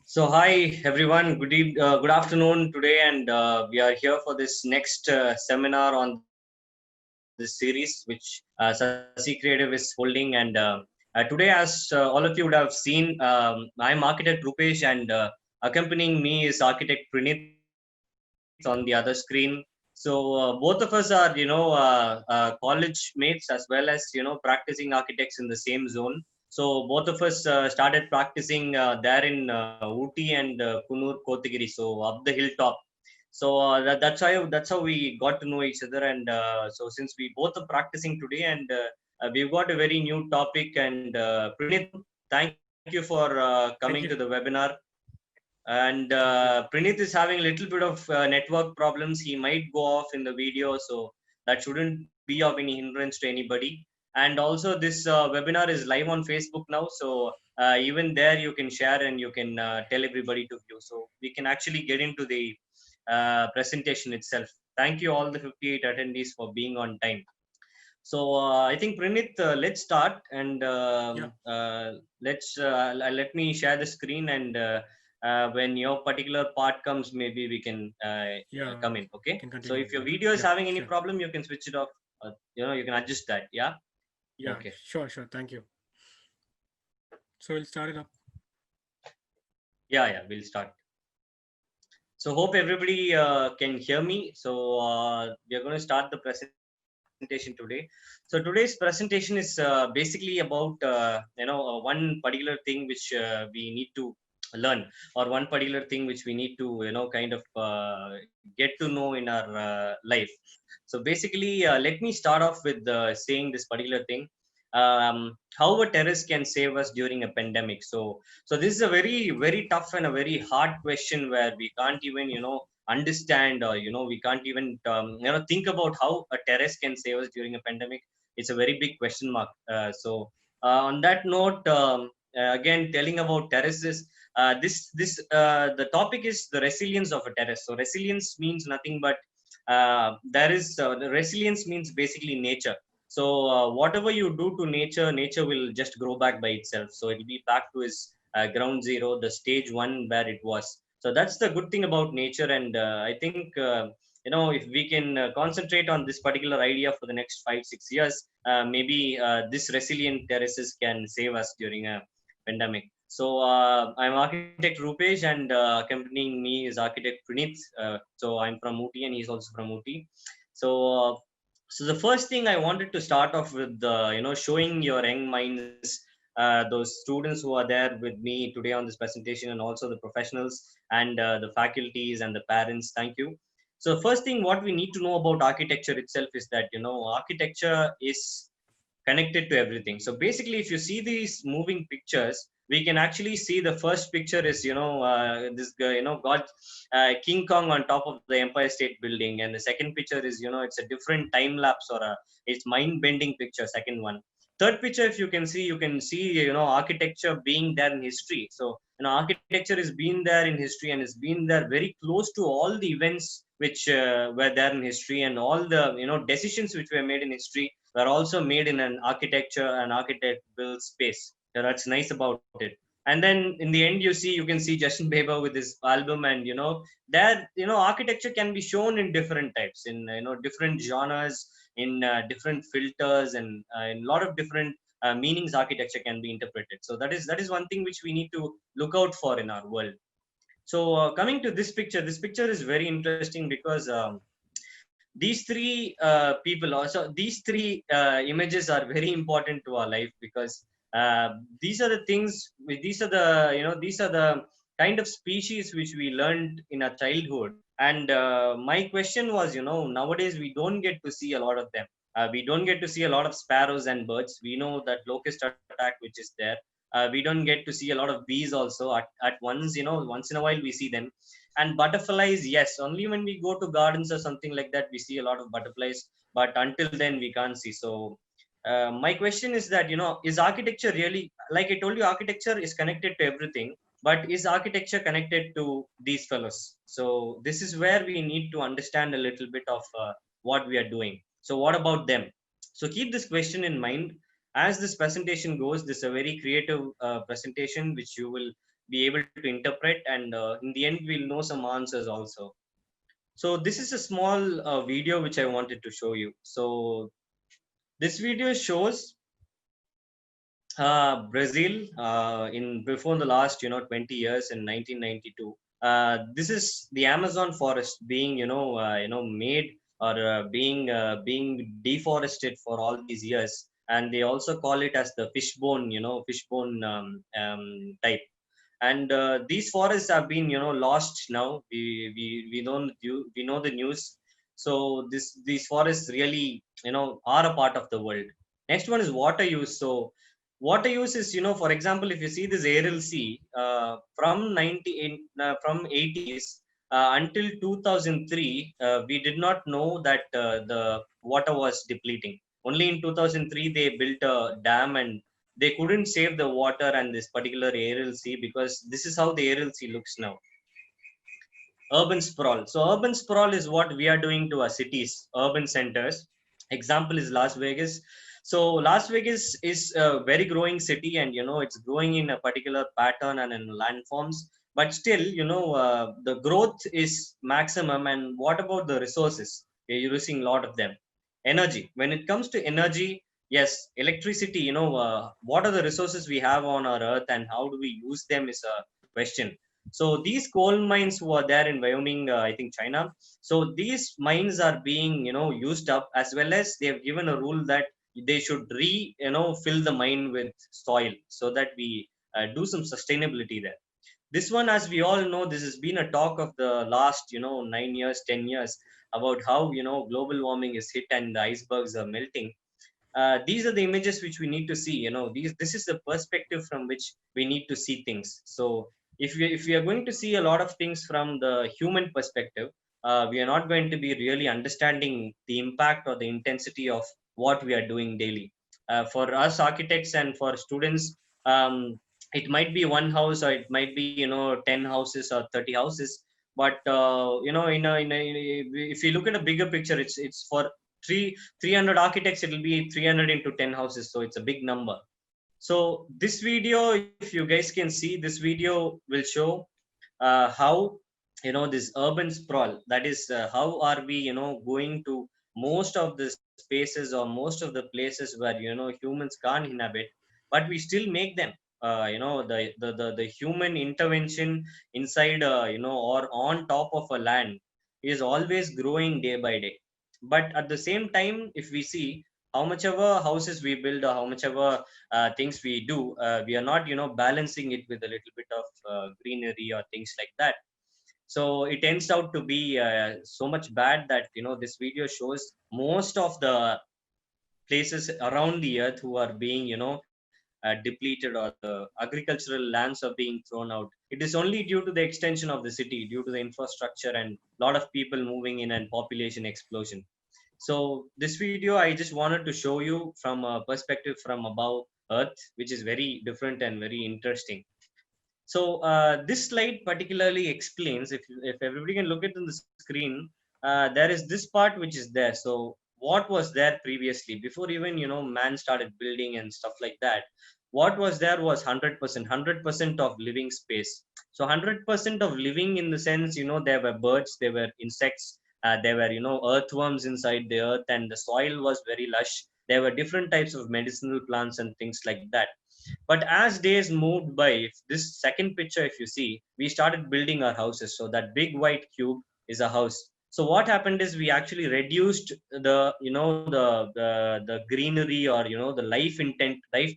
So hi everyone, good afternoon today, and we are here for this next seminar on this series, which Sasi Creative is holding. And today, as all of you would have seen, I'm architect Rupesh, and accompanying me is architect Pranit on the other screen. So both of us are, college mates as well as practicing architects in the same zone. So both of us started practicing there in Ooty and Kunur, Kotagiri, so up the hilltop. So that's how we got to know each other. And so since we both are practicing today, and we've got a very new topic. And Pranit, thank you for coming to the Thank you. webinar. And Thank you. Pranit is having a little bit of network problems. He might go off in the video, so that shouldn't be of any hindrance to anybody. And also, this webinar is live on Facebook now, so even there you can share and you can tell everybody to view. So we can actually get into the presentation itself. Thank you all the 58 attendees for being on time. So I think Pranit, let's start, and Yeah, let me share the screen. And when your particular part comes, maybe we can yeah, come in. Okay. can So continue. if your Yeah, video is yeah, having any sure. problem, you can switch it off. You can adjust that. Yeah. Yeah, Okay. sure. Thank you. So we'll start it up. Yeah. We'll start. So hope everybody can hear me. So we are going to start the presentation today. So today's presentation is basically about one particular thing which we need to learn, or one particular thing which we need to kind of get to know in our life. So basically, let me start off with saying this particular thing. How a terrace can save us during a pandemic. So this is a very, very tough and a very hard question where we can't even, understand, or, we can't even, think about how a terrace can save us during a pandemic. It's a very big question mark. On that note, again, telling about terraces, the topic is the resilience of a terrace. So resilience means nothing but the resilience means basically nature. So whatever you do to nature, nature will just grow back by itself. So it'll be back to its ground zero, the stage one where it was. So that's the good thing about nature. And I think if we can concentrate on this particular idea for the next 5 6 years, maybe this resilient terraces can save us during a pandemic. So I'm architect Rupesh, and accompanying me is architect Pranit. So I'm from Ooty, and he's also from Ooty. So so the first thing I wanted to start off with, showing your young minds, those students who are there with me today on this presentation, and also the professionals and the faculties and the parents. Thank you. So first thing, what we need to know about architecture itself is that architecture is connected to everything. So basically, if you see these moving pictures, we can actually see the first picture is this guy, God, King Kong on top of the Empire State Building, and the second picture is it's a different time lapse, or it's mind bending picture. Second one, third picture, if you can see architecture being there in history. So architecture has been there in history, and has been there very close to all the events which were there in history, and all the decisions which were made in history were also made in an architecture and architect built space. So that's nice about it. And then in the end, you can see Justin Bieber with his album, and that architecture can be shown in different types, in different genres, in different filters, and in a lot of different meanings. Architecture can be interpreted. So that is one thing which we need to look out for in our world. So coming to this picture is very interesting because these three people also these three images are very important to our life, because these are the things, these are the kind of species which we learned in our childhood. And my question was, nowadays we don't get to see a lot of them. We don't get to see a lot of sparrows and birds. We know that locust attack which is there. We don't get to see a lot of bees also at once. Once in a while we see them. And butterflies, yes, only when we go to gardens or something like that we see a lot of butterflies, but until then we can't see. So my question is that, is architecture really, like I told you, architecture is connected to everything, but is architecture connected to these fellows? So this is where we need to understand a little bit of what we are doing. So what about them? So keep this question in mind as this presentation goes. This is a very creative presentation which you will be able to interpret, and in the end we'll know some answers also. So this is a small video which I wanted to show you. So this video shows Brazil in before the last 20 years in 1992. This is the Amazon forest being made or being deforested for all these years, and they also call it as the fishbone type. And these forests have been lost now. We know the news. So these forests really are a part of the world. Next one is water use. So water use is, for example, if you see this Aral Sea, from from 80s until 2003, we did not know that the water was depleting. Only in 2003 they built a dam, and they couldn't save the water and this particular Aral Sea, because this is how the Aral Sea looks now. Urban sprawl. So urban sprawl is what we are doing to our cities, urban centers. Example is Las Vegas. So Las Vegas is a very growing city, and it's growing in a particular pattern and in landforms. But still, the growth is maximum. And what about the resources? We're using a lot of them. Energy. When it comes to energy, yes, electricity, what are the resources we have on our earth, and how do we use them is a question. So these coal mines who are there in Wyoming, I think China. So these mines are being, used up, as well as they have given a rule that they should fill the mine with soil, so that we do some sustainability there. This one, as we all know, this has been a talk of the last, 9 years, 10 years, about how global warming is hit and the icebergs are melting. These are the images which we need to see. This is the perspective from which we need to see things. So if we are going to see a lot of things from the human perspective, we are not going to be really understanding the impact or the intensity of what we are doing daily. For us architects and for students, it might be one house, or it might be 10 houses or 30 houses. But if you look at a bigger picture, it's for 300 architects, it will be 300 into 10 houses, so it's a big number. So this video, if you guys can see, this video will show how this urban sprawl, that is how are we going to most of the spaces or most of the places where humans can't inhabit, but we still make them. The human intervention inside or on top of a land is always growing day by day. But at the same time, if we see how much ever houses we build, or how much ever things we do, we are not balancing it with a little bit of greenery or things like that. So it ends out to be so much bad that this video shows most of the places around the earth who are being depleted, or the agricultural lands are being thrown out. It is only due to the extension of the city, due to the infrastructure and a lot of people moving in and population explosion. So this video, I just wanted to show you from a perspective from above earth, which is very different and very interesting. So this slide particularly explains, if everybody can look at in the screen, there is this part which is there. So what was there previously, before even man started building and stuff like that? What was there was 100% of living space. So 100% of living, in the sense, there were birds, there were insects, there were earthworms inside the earth, and the soil was very lush. There were different types of medicinal plants and things like that. But as days moved by, if this second picture, if you see, we started building our houses. So that big white cube is a house. So what happened is we actually reduced the greenery, or the life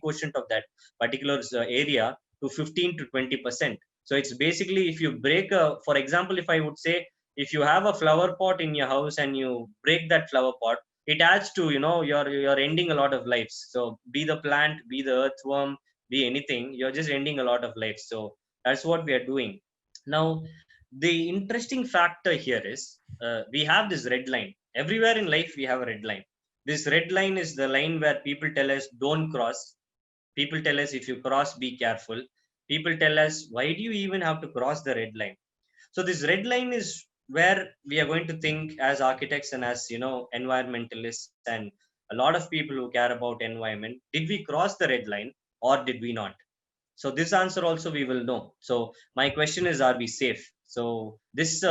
quotient of that particular area to 15 to 20%. So it's basically, if you break for example, if I would say, if you have a flower pot in your house and you break that flower pot, it adds to you're ending a lot of lives. So be the plant, be the earthworm, be anything, you're just ending a lot of lives. So that's what we are doing now. The interesting factor here is, we have this red line. Everywhere in life we have a red line. This red line is the line where people tell us don't cross. People tell us if you cross, be careful. People tell us, why do you even have to cross the red line? So this red line is where we are going to think as architects and as environmentalists and a lot of people who care about environment. Did we cross the red line or did we not? So this answer also we will know. So my question is, are we safe? So this,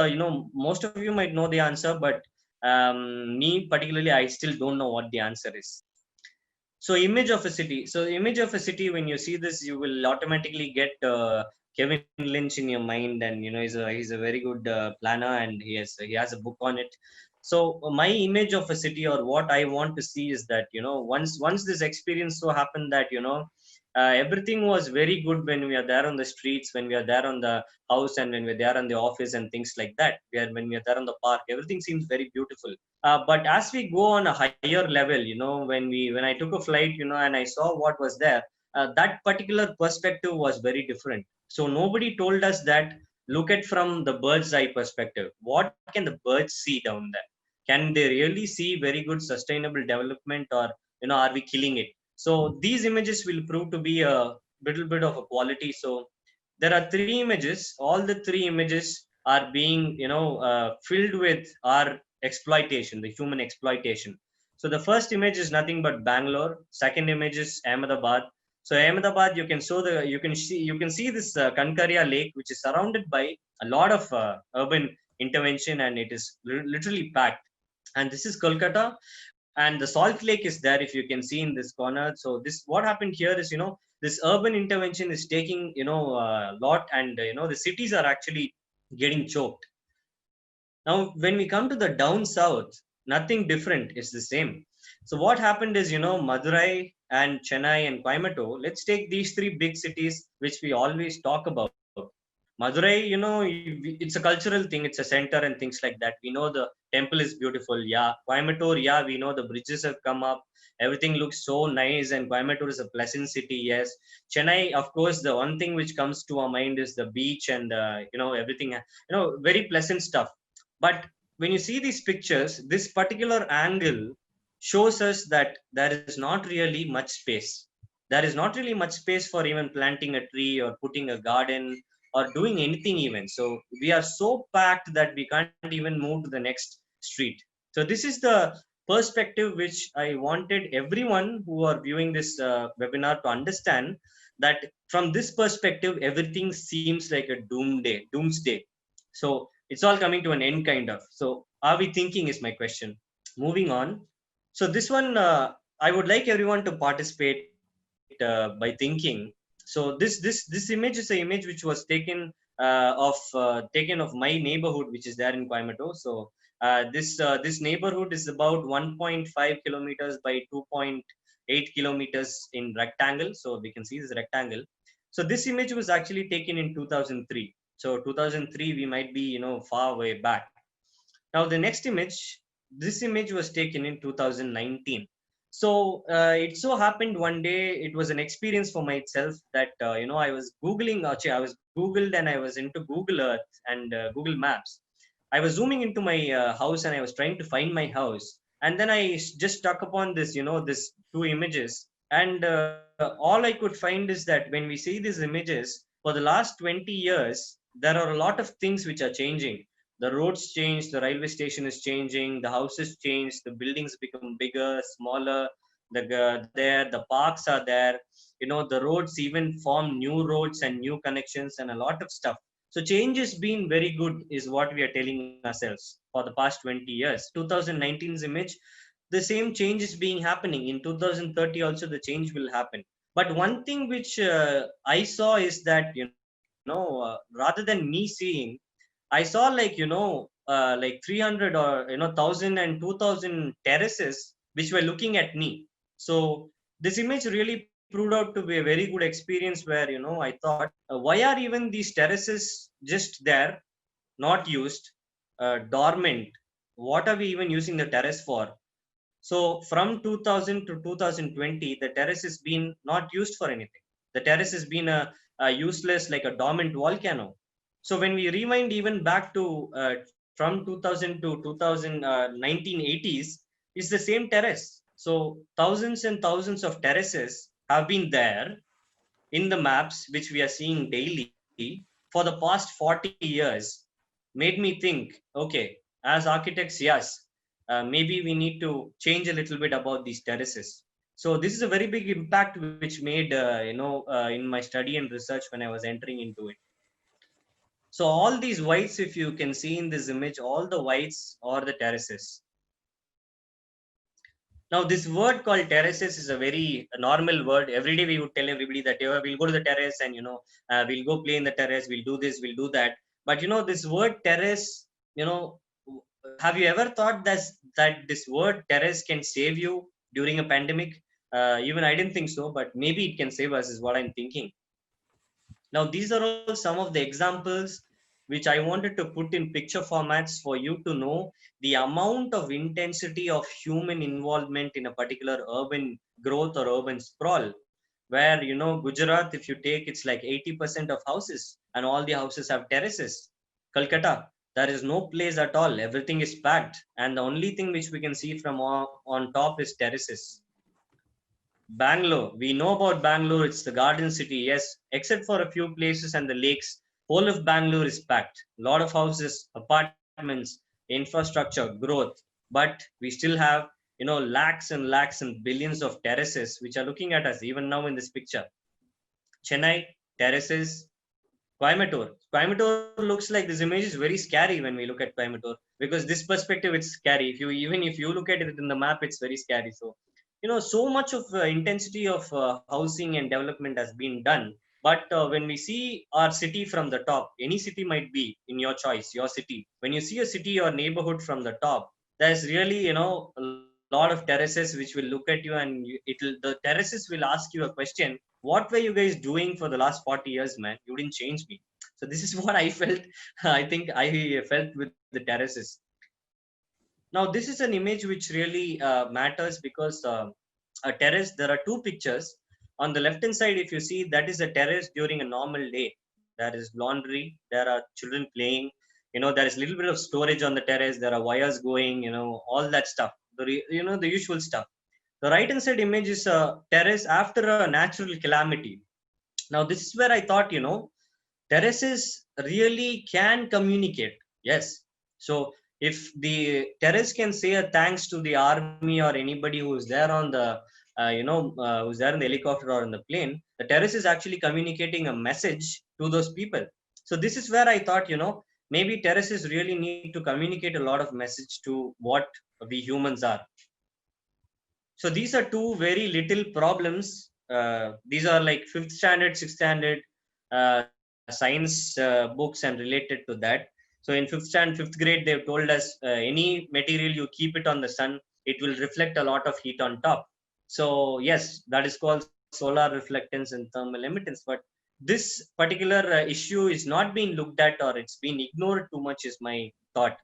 most of you might know the answer, but me particularly, I still don't know what the answer is. So image of a city. So image of a city, when you see this, you will automatically get Kevin Lynch in your mind, and he's a very good planner, and he has a book on it. So my image of a city, or what I want to see, is that once this experience so happened that everything was very good when we are there on the streets, when we are there on the house, and when we're there on the office and things like that. When we are there on the park, everything seems very beautiful. But as we go on a higher level, when I took a flight, and I saw what was there, that particular perspective was very different. So nobody told us that look at from the bird's eye perspective. What can the birds see down there? Can they really see very good sustainable development, or are we killing it? So these images will prove to be a little bit of a quality. So there are three images. All the three images are being filled with our exploitation, the human exploitation. So the first image is nothing but Bangalore. Second image is Ahmedabad. So Ahmedabad, you can see this Kankaria Lake, which is surrounded by a lot of urban intervention, and it is literally packed. And this is Kolkata, and the Salt Lake is there, if you can see in this corner. So this, what happened here is, this urban intervention is taking a lot, and the cities are actually getting choked. Now, when we come to the down south, nothing different. It's the same. So what happened is, Madurai and Chennai and Coimbatore, let's take these three big cities which we always talk about. Madurai, it's a cultural thing. It's a center and things like that. We know the temple is beautiful. Yeah. Coimbatore, yeah, we know the bridges have come up. Everything looks so nice, and Coimbatore is a pleasant city. Yes. Chennai, of course, the one thing which comes to our mind is the beach, and everything. Very pleasant stuff. But when you see these pictures, this particular angle shows us that there is not really much space. There is not really much space for even planting a tree or putting a garden or doing anything even. So we are so packed that we can't even move to the next street. So this is the perspective which I wanted everyone who are viewing this webinar to understand, that from this perspective, everything seems like a doomsday. So it's all coming to an end, kind of. So are we thinking, is my question. Moving on. So this one, I would like everyone to participate by thinking. So this image is an image which was taken of my neighborhood, which is there in Coimbatore. So this neighborhood is about 1.5 kilometers by 2.8 kilometers in rectangle. So we can see this rectangle. So this image was actually taken in 2003. So 2003, we might be far way back. Now the next image, this image was taken in 2019. So it so happened one day, it was an experience for myself that I was googling. Actually, I was googled, and I was into Google Earth and Google Maps. I was zooming into my house, and I was trying to find my house, and then I just stuck upon this, this two images. And all I could find is that when we see these images for the last 20 years, there are a lot of things which are changing. The roads change, the railway station is changing, the houses change, the buildings become bigger, smaller, the parks are there, the roads even form new roads and new connections and a lot of stuff. So change has been very good, is what we are telling ourselves for the past 20 years. 2019's image, the same change is being happening. In 2030 also the change will happen. But one thing which I saw is that, rather than me seeing, I saw like 300 or 1000 and 2000 terraces which were looking at me. So this image really proved out to be a very good experience, where I thought, why are even these terraces just there, not used, dormant? What are we even using the terrace for? So from 2000 to 2020, the terrace has been not used for anything. The terrace has been a useless, like a dormant volcano. So when we rewind even back to from 2000 to 2000, 1980s, it's the same terrace. So thousands and thousands of terraces have been there in the maps which we are seeing daily for the past 40 years. Made me think, okay, as architects, yes, maybe we need to change a little bit about these terraces. So this is a very big impact which made in my study and research when I was entering into it. So all these whites, if you can see in this image, all the whites are the terraces. Now, this word called terraces is a very normal word. Every day we would tell everybody that we'll go to the terrace and we'll go play in the terrace. We'll do this. We'll do that. But this word terrace, have you ever thought that this word terrace can save you during a pandemic? Even I didn't think so, but maybe it can save us, is what I'm thinking. Now, these are all some of the examples which I wanted to put in picture formats for you to know the amount of intensity of human involvement in a particular urban growth or urban sprawl. Where, Gujarat, if you take, it's like 80% of houses, and all the houses have terraces. Calcutta, there is no place at all. Everything is packed. And the only thing which we can see from on top is terraces. Bangalore, we know about Bangalore, it's the garden city, yes, except for a few places and the lakes. Whole of Bangalore is packed. A lot of houses, apartments, infrastructure, growth. But we still have, lakhs and lakhs and billions of terraces which are looking at us even now in this picture. Chennai, terraces. Coimbatore. Coimbatore looks like this image is very scary when we look at Coimbatore, because this perspective it's scary. If you look at it in the map, it's very scary. So so much of intensity of housing and development has been done. But when we see our city from the top, any city might be in your choice, your city. When you see a city or neighborhood from the top, there's really a lot of terraces which will look at you, and the terraces will ask you a question: what were you guys doing for the last 40 years, man? You didn't change me. So this is what I felt. I think I felt with the terraces. Now this is an image which really matters, because a terrace, there are two pictures. On the left hand side, if you see, that is a terrace during a normal day. There is laundry, there are children playing, there is a little bit of storage on the terrace, there are wires going, all that stuff, the usual stuff. The right hand side image is a terrace after a natural calamity. Now this is where I thought, terraces really can communicate. Yes. So if the terrace can say a thanks to the army or anybody who's there on the who's there in the helicopter or in the plane, the terrace is actually communicating a message to those people. So this is where I thought, maybe terraces really need to communicate a lot of message to what we humans are. So these are two very little problems. These are like fifth standard, sixth standard science books and related to that. So in fifth grade, they've told us any material you keep it on the sun, it will reflect a lot of heat on top. So yes, that is called solar reflectance and thermal emittance. But this particular issue is not being looked at, or it's been ignored too much, is my thought.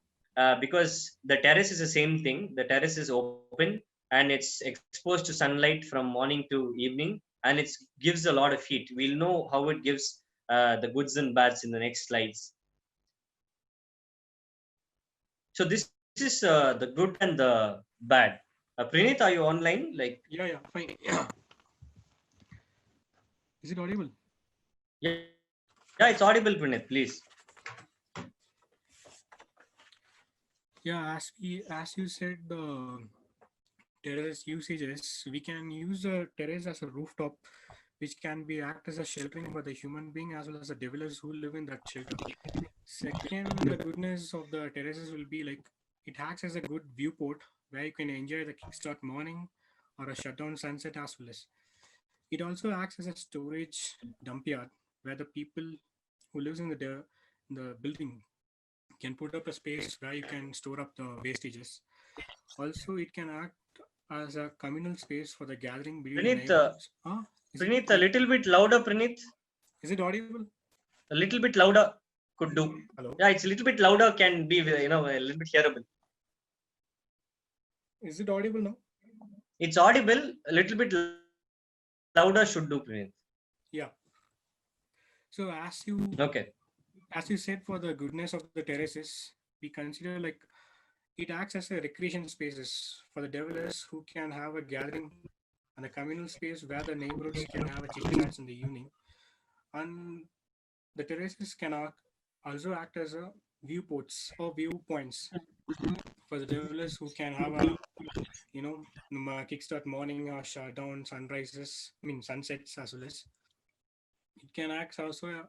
Because the terrace is the same thing. The terrace is open and it's exposed to sunlight from morning to evening, and it gives a lot of heat. We'll know how it gives the goods and bads in the next slides. So this is the good and the bad. Pranit, are you online? Like, Yeah, fine. Yeah. Is it audible? Yeah, it's audible, Pranit, please. Yeah, as you said, the terrace usages, we can use a terrace as a rooftop, which can be act as a sheltering for the human being as well as the developers who live in that shelter. Second, the goodness of the terraces will be like it acts as a good viewport where you can enjoy the kickstart morning or a shutdown sunset as well as. It also acts as a storage dump yard where the people who lives in the building can put up a space where you can store up the wastages. Also, it can act as a communal space for the gathering between the Pranit, neighborhoods. Pranit, a little bit louder, Pranit. Is it audible? A little bit louder could do. Hello. Yeah, it's a little bit louder, can be, a little bit hearable. Is it audible now? It's audible. A little bit louder should do, Pranit. Yeah. So as you said, for the goodness of the terraces, we consider like it acts as a recreation spaces for the developers who can have a gathering and a communal space where the neighborhoods can have a chit chats in the evening. And the terraces can also act as a viewports or viewpoints for the developers who can have a, kickstart morning or shutdown sunrises, I mean sunsets as well as it can act also a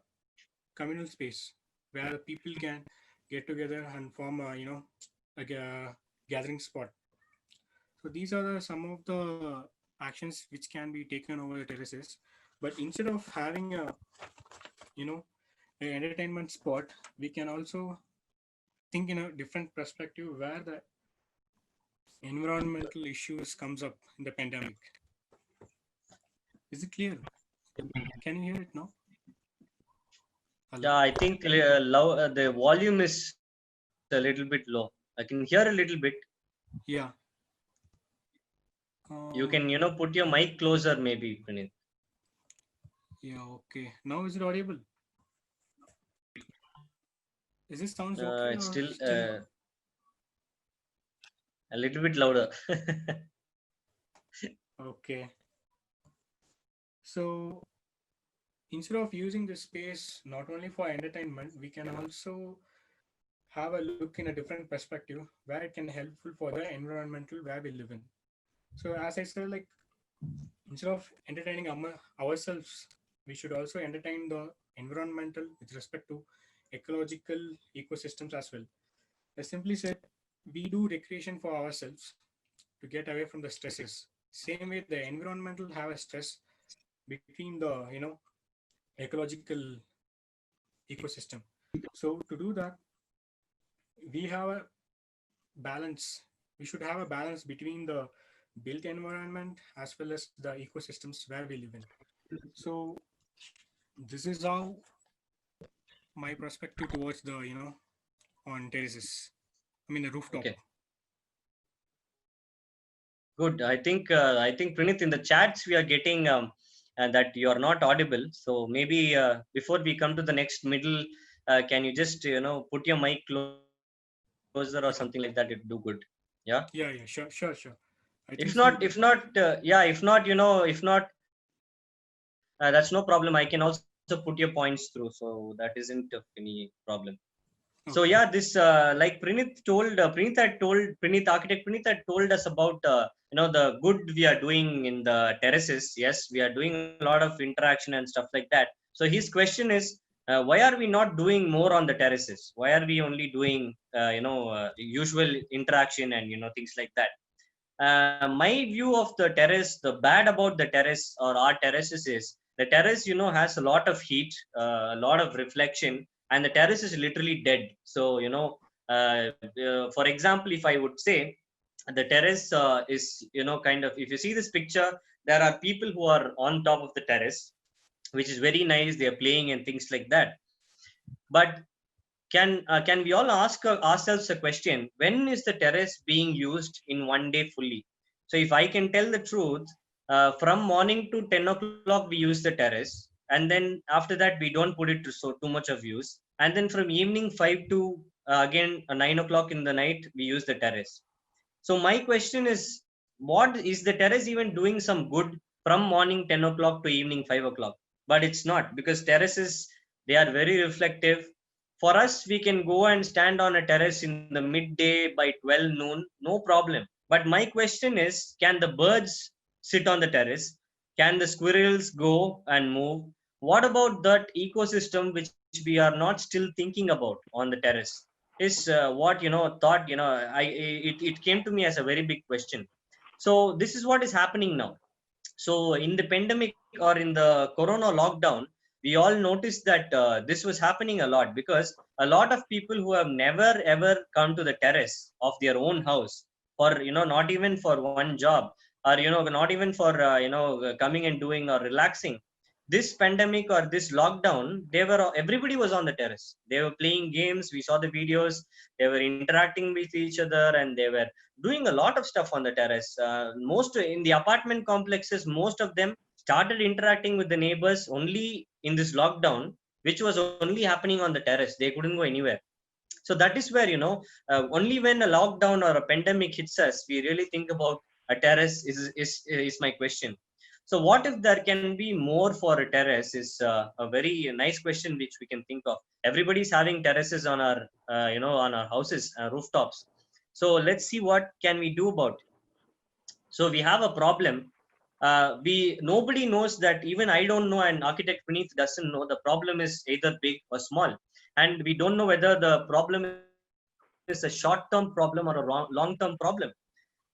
communal space where people can get together and form a, gathering spot. So these are some of the actions which can be taken over the terraces. But instead of having a, you know, an entertainment spot, we can also think in a different perspective where the environmental issues comes up in the pandemic. Is it clear? Can you hear it now? Hello? Yeah, I think the volume is a little bit low. I can hear a little bit. Yeah. You can, put your mic closer, maybe, Puneet. Yeah, okay. Now is it audible? Is it sounds okay It's or still still? a little bit louder. Okay. So instead of using the space not only for entertainment, we can also have a look in a different perspective where it can helpful for the environmental where we live in. So as I said, like instead of entertaining ourselves, we should also entertain the environmental with respect to ecological ecosystems as well. As simply said, we do recreation for ourselves to get away from the stresses. Same way, the environmental have a stress between the ecological ecosystem. So to do that, we have a balance. We should have a balance between the built environment as well as the ecosystems where we live in. So this is how my perspective towards the on terraces. I mean the rooftop. Okay. Good. I think Pranit, in the chats we are getting that you are not audible. So maybe before we come to the next middle, can you just put your mic closer or something like that? It do good. Yeah. Yeah, sure. I If think so. not, yeah. If not, that's no problem. I can also put your points through, so that isn't of any problem. So Okay. yeah, this like Pranit architect Pranit had told us about the good we are doing in the terraces. Yes, we are doing a lot of interaction and stuff like that. So his question is, why are we not doing more on the terraces? Why are we only doing usual interaction and things like that? My view of the terrace, the bad about the terrace or our terraces is the terrace, has a lot of heat, a lot of reflection, and the terrace is literally dead. So, for example, if I would say the terrace is, kind of, if you see this picture, there are people who are on top of the terrace, which is very nice. They are playing and things like that. But can we all ask ourselves a question: when is the terrace being used in one day fully? So if I can tell the truth, from morning to 10 o'clock we use the terrace, and then after that we don't put it to so too much of use, and then from evening 5 to again 9 o'clock in the night we use the terrace. So my question is, what is the terrace even doing some good from morning 10 o'clock to evening 5 o'clock? But it's not, because terraces, they are very reflective. For us, we can go and stand on a terrace in the midday by 12 noon, no problem. But my question is, can the birds sit on the terrace? Can the squirrels go and move? What about that ecosystem which we are not still thinking about on the terrace? Is what thought it came to me as a very big question. So this is what is happening now. So in the pandemic or in the corona lockdown, we all noticed that this was happening a lot, because a lot of people who have never ever come to the terrace of their own house, or not even for one job, or not even for coming and doing or relaxing, this pandemic or this lockdown, everybody was on the terrace. They were playing games. We saw the videos. They were interacting with each other, and they were doing a lot of stuff on the terrace. Most in the apartment complexes, most of them started interacting with the neighbors only in this lockdown, which was only happening on the terrace. They couldn't go anywhere. So that is where only when a lockdown or a pandemic hits us, we really think about a terrace. Is my question. So what if there can be more for a terrace is a very nice question which we can think of. Everybody's having terraces on our on our houses, rooftops. So let's see what can we do about it. So we have a problem. We nobody knows that, even I don't know, and architect Puneeth doesn't know, the problem is either big or small, and we don't know whether the problem is a short-term problem or a long-term problem.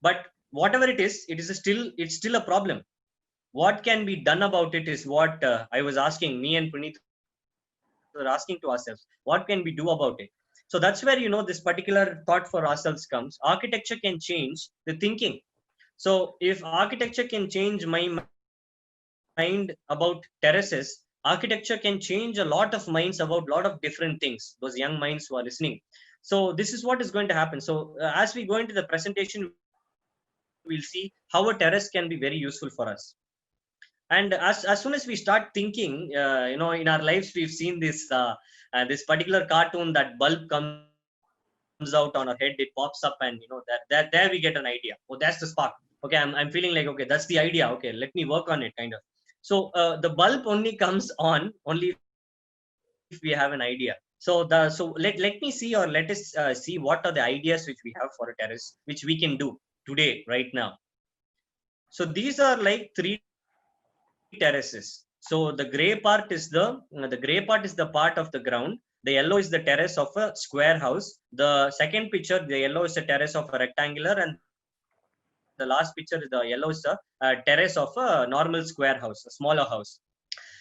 But whatever it's still a problem. What can be done about it is what I was asking. Me and Puneeth were asking to ourselves, what can we do about it? So that's where this particular thought for ourselves comes. Architecture can change the thinking. So if architecture can change my mind about terraces, architecture can change a lot of minds about a lot of different things, those young minds who are listening. So this is what is going to happen. So as we go into the presentation, we'll see how a terrace can be very useful for us. And as soon as we start thinking, in our lives we've seen this particular cartoon, that bulb comes out on our head, it pops up, and that there we get an idea. Oh, that's the spark. Okay, I'm feeling like, okay, that's the idea. Okay, let me work on it, kind of. So the bulb only comes on only if we have an idea. So let me see, or let us see what are the ideas which we have for a terrace, which we can do today, right now. So these are like three terraces. So the gray part is the part of the ground. The yellow is the terrace of a square house. The second picture, the yellow is the terrace of a rectangular, and the last picture is the yellow is the terrace of a normal square house, a smaller house.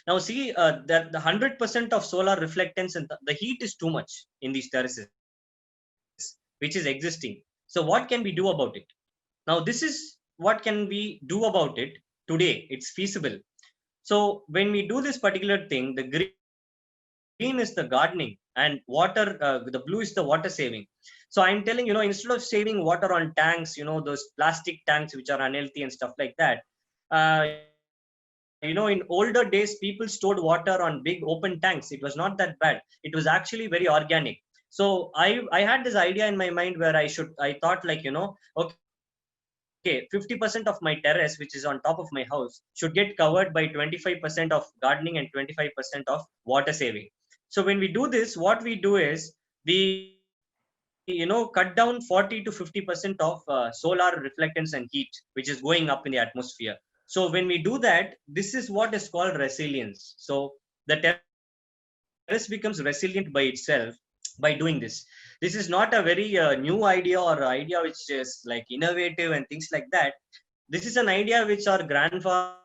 Now see that the 100% of solar reflectance, and the heat is too much in these terraces, which is existing. So what can we do about it? Now this is what can we do about it today. It's feasible. So when we do this particular thing, the green is the gardening, and water, the blue is the water saving. So I'm telling, instead of saving water on tanks, those plastic tanks which are unhealthy and stuff like that, in older days, people stored water on big open tanks. It was not that bad. It was actually very organic. So I had this idea in my mind where I thought, like, okay, 50% of my terrace, which is on top of my house, should get covered by 25% of gardening and 25% of water saving. So when we do this, what we do is we, cut down 40 to 50% of solar reflectance and heat, which is going up in the atmosphere. So when we do that, this is what is called resilience. So the terrace becomes resilient by itself by doing this. This is not a very new idea, or idea which is like innovative and things like that. This is an idea which our grandfathers,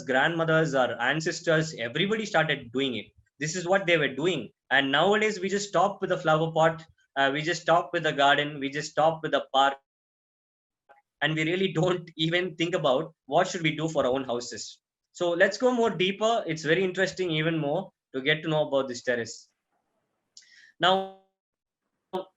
grandmothers, our ancestors, everybody started doing it. This is what they were doing. And nowadays we just stop with a flower pot, we just stop with a garden, we just stop with a park, and we really don't even think about what should we do for our own houses. So let's go more deeper. It's very interesting, even more, to get to know about this terrace. Now,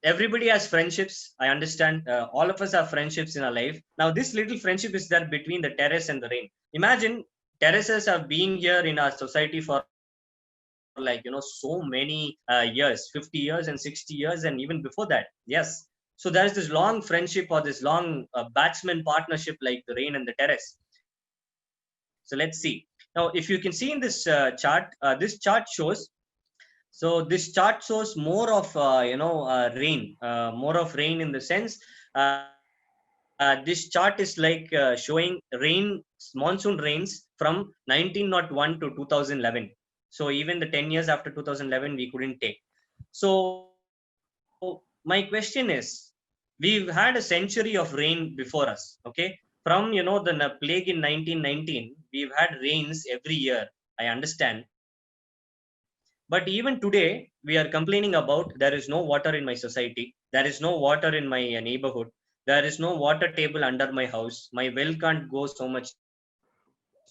everybody has friendships. I understand. All of us have friendships in our life. Now, this little friendship is there between the terrace and the rain. Imagine terraces have been here in our society for, like, so many years, 50 years and 60 years, and even before that. Yes. So there's this long friendship, or this long batsman partnership, like the rain and the terrace. So let's see. Now, if you can see in this chart shows. So this chart shows more of rain, more of rain, in the sense, this chart is like showing monsoon rains from 1901 to 2011. So even the 10 years after 2011, we couldn't take. So my question is, we've had a century of rain before us. Okay, from the plague in 1919, we've had rains every year. I understand. But even today, we are complaining about there is no water in my society. There is no water in my neighborhood. There is no water table under my house. My well can't go so much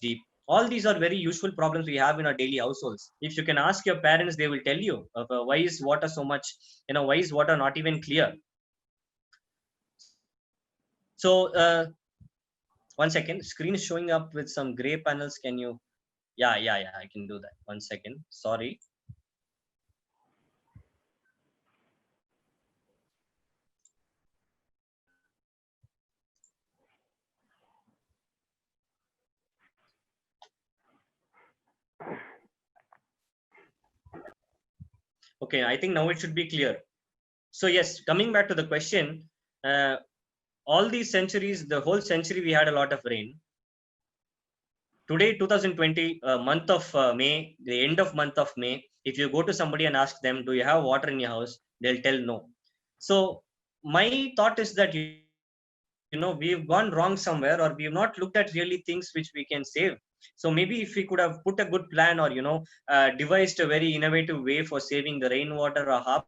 deep. All these are very useful problems we have in our daily households. If you can ask your parents, they will tell you why is water so much, why is water not even clear. So one second, screen is showing up with some gray panels. Can you? Yeah, I can do that. One second. Sorry. Okay, I think now it should be clear. So yes, coming back to the question, all these centuries, the whole century, we had a lot of rain. Today, 2020, month of May, the end of month of May, if you go to somebody and ask them, do you have water in your house? They'll tell no. So my thought is that, we've gone wrong somewhere, or we've not looked at really things which we can save. So maybe if we could have put a good plan, or, devised a very innovative way for saving the rainwater or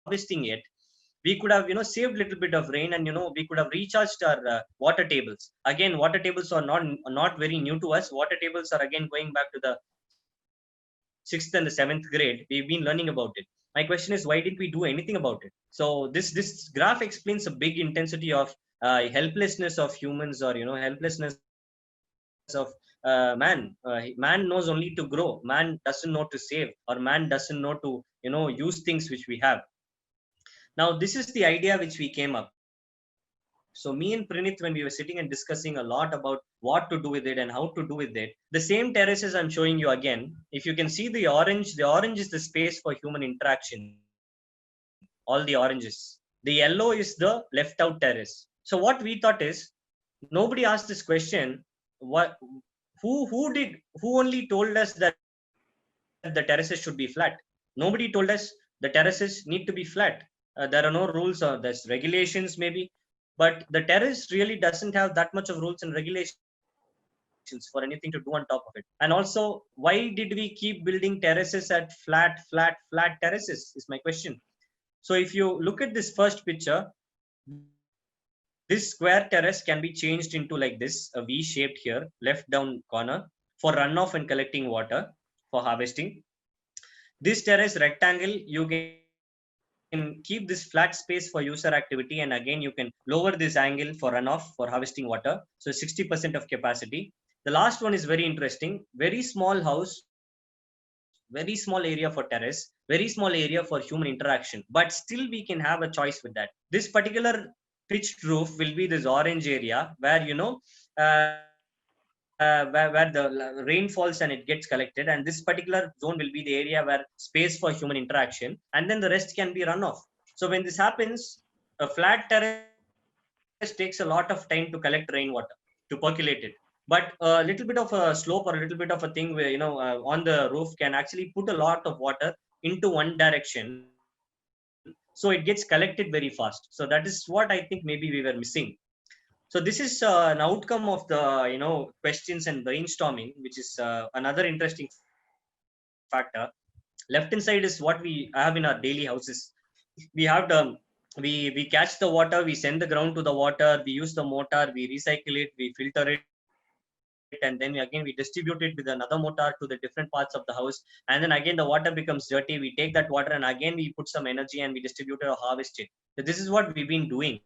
harvesting it, we could have saved a little bit of rain, and we could have recharged our water tables. Again, water tables are not very new to us. Water tables are again going back to the 6th and the 7th grade. We've been learning about it. My question is, why didn't we do anything about it? So this graph explains a big intensity of helplessness of humans, or helplessness of man. Man knows only to grow. Man doesn't know to save, or man doesn't know to use things which we have. Now, this is the idea which we came up. So me and Pranith, when we were sitting and discussing a lot about what to do with it and how to do with it, the same terraces I'm showing you again, if you can see the orange is the space for human interaction. All the oranges. The yellow is the left out terrace. So what we thought is, nobody asked this question. What, who only told us that the terraces should be flat? Nobody told us the terraces need to be flat. There are no rules, or there's regulations maybe, but the terrace really doesn't have that much of rules and regulations for anything to do on top of it. And also, why did we keep building terraces at flat terraces is my question. So if you look at this first picture, this square terrace can be changed into like this, a V shaped here, left down corner, for runoff and collecting water, for harvesting. This terrace rectangle, you can keep this flat space for user activity, and again you can lower this angle for runoff, for harvesting water. So 60% of capacity. The last one is very interesting. Very small house, very small area for terrace, very small area for human interaction, but still we can have a choice with that. This particular pitched roof will be this orange area where, where the rain falls and it gets collected, and this particular zone will be the area where space for human interaction, and then the rest can be runoff. So when this happens, a flat terrace takes a lot of time to collect rainwater, to percolate it. But a little bit of a slope, or a little bit of a thing where, on the roof, can actually put a lot of water into one direction, so it gets collected very fast. So that is what I think maybe we were missing. So this is an outcome of the questions and brainstorming, which is another interesting factor. Left hand side is what we have in our daily houses. We have the, we catch the water, we send the ground to the water, we use the motor, we recycle it, we filter it, and then again we distribute it with another motor to the different parts of the house. And then again the water becomes dirty, we take that water and again we put some energy and we distribute it or harvest it. So this is what we've been doing.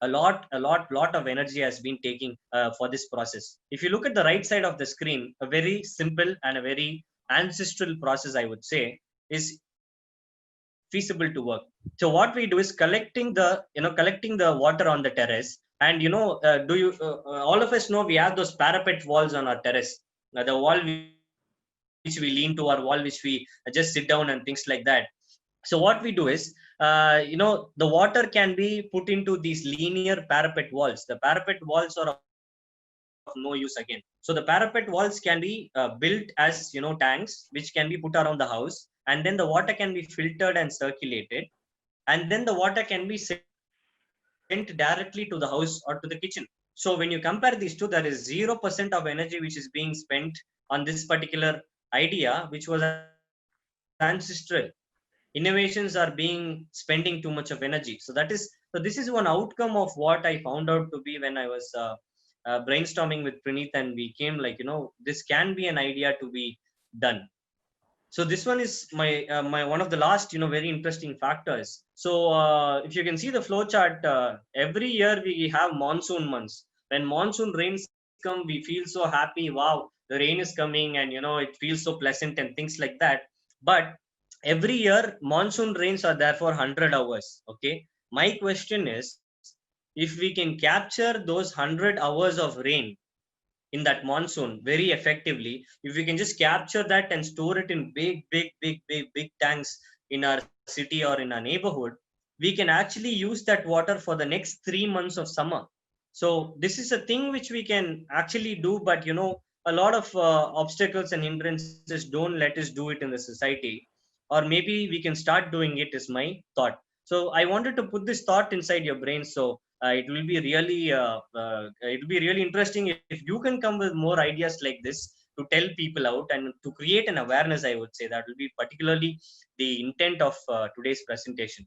A lot of energy has been taking for this process. If you look at the right side of the screen, a very simple and a very ancestral process, I would say, is feasible to work. So what we do is collecting the water on the terrace. And all of us know we have those parapet walls on our terrace, the wall which we lean to, or wall which we just sit down and things like that. So what we do is, the water can be put into these linear parapet walls. The parapet walls are of no use again. So the parapet walls can be built as tanks, which can be put around the house, and then the water can be filtered and circulated, and then the water can be sent directly to the house or to the kitchen. So when you compare these two, there is 0% of energy which is being spent on this particular idea, which was ancestral. Innovations are being spending too much of energy. So this is one outcome of what I found out to be when I was brainstorming with Praneeth, and we came like, this can be an idea to be done. So this one is my one of the last very interesting factors. So if you can see the flow chart, every year we have monsoon months. When monsoon rains come, we feel so happy. Wow, the rain is coming, and it feels so pleasant and things like that. But every year monsoon rains are there for 100 hours. Okay, my question is, if we can capture those 100 hours of rain in that monsoon very effectively, if we can just capture that and store it in big tanks, in our city or in our neighborhood, we can actually use that water for the next 3 months of summer. So this is a thing which we can actually do, but a lot of obstacles and hindrances don't let us do it in the society, or maybe we can start doing it, is my thought. So I wanted to put this thought inside your brain. So it will be really interesting if you can come with more ideas like this to tell people out and to create an awareness. I would say that will be particularly the intent of today's presentation.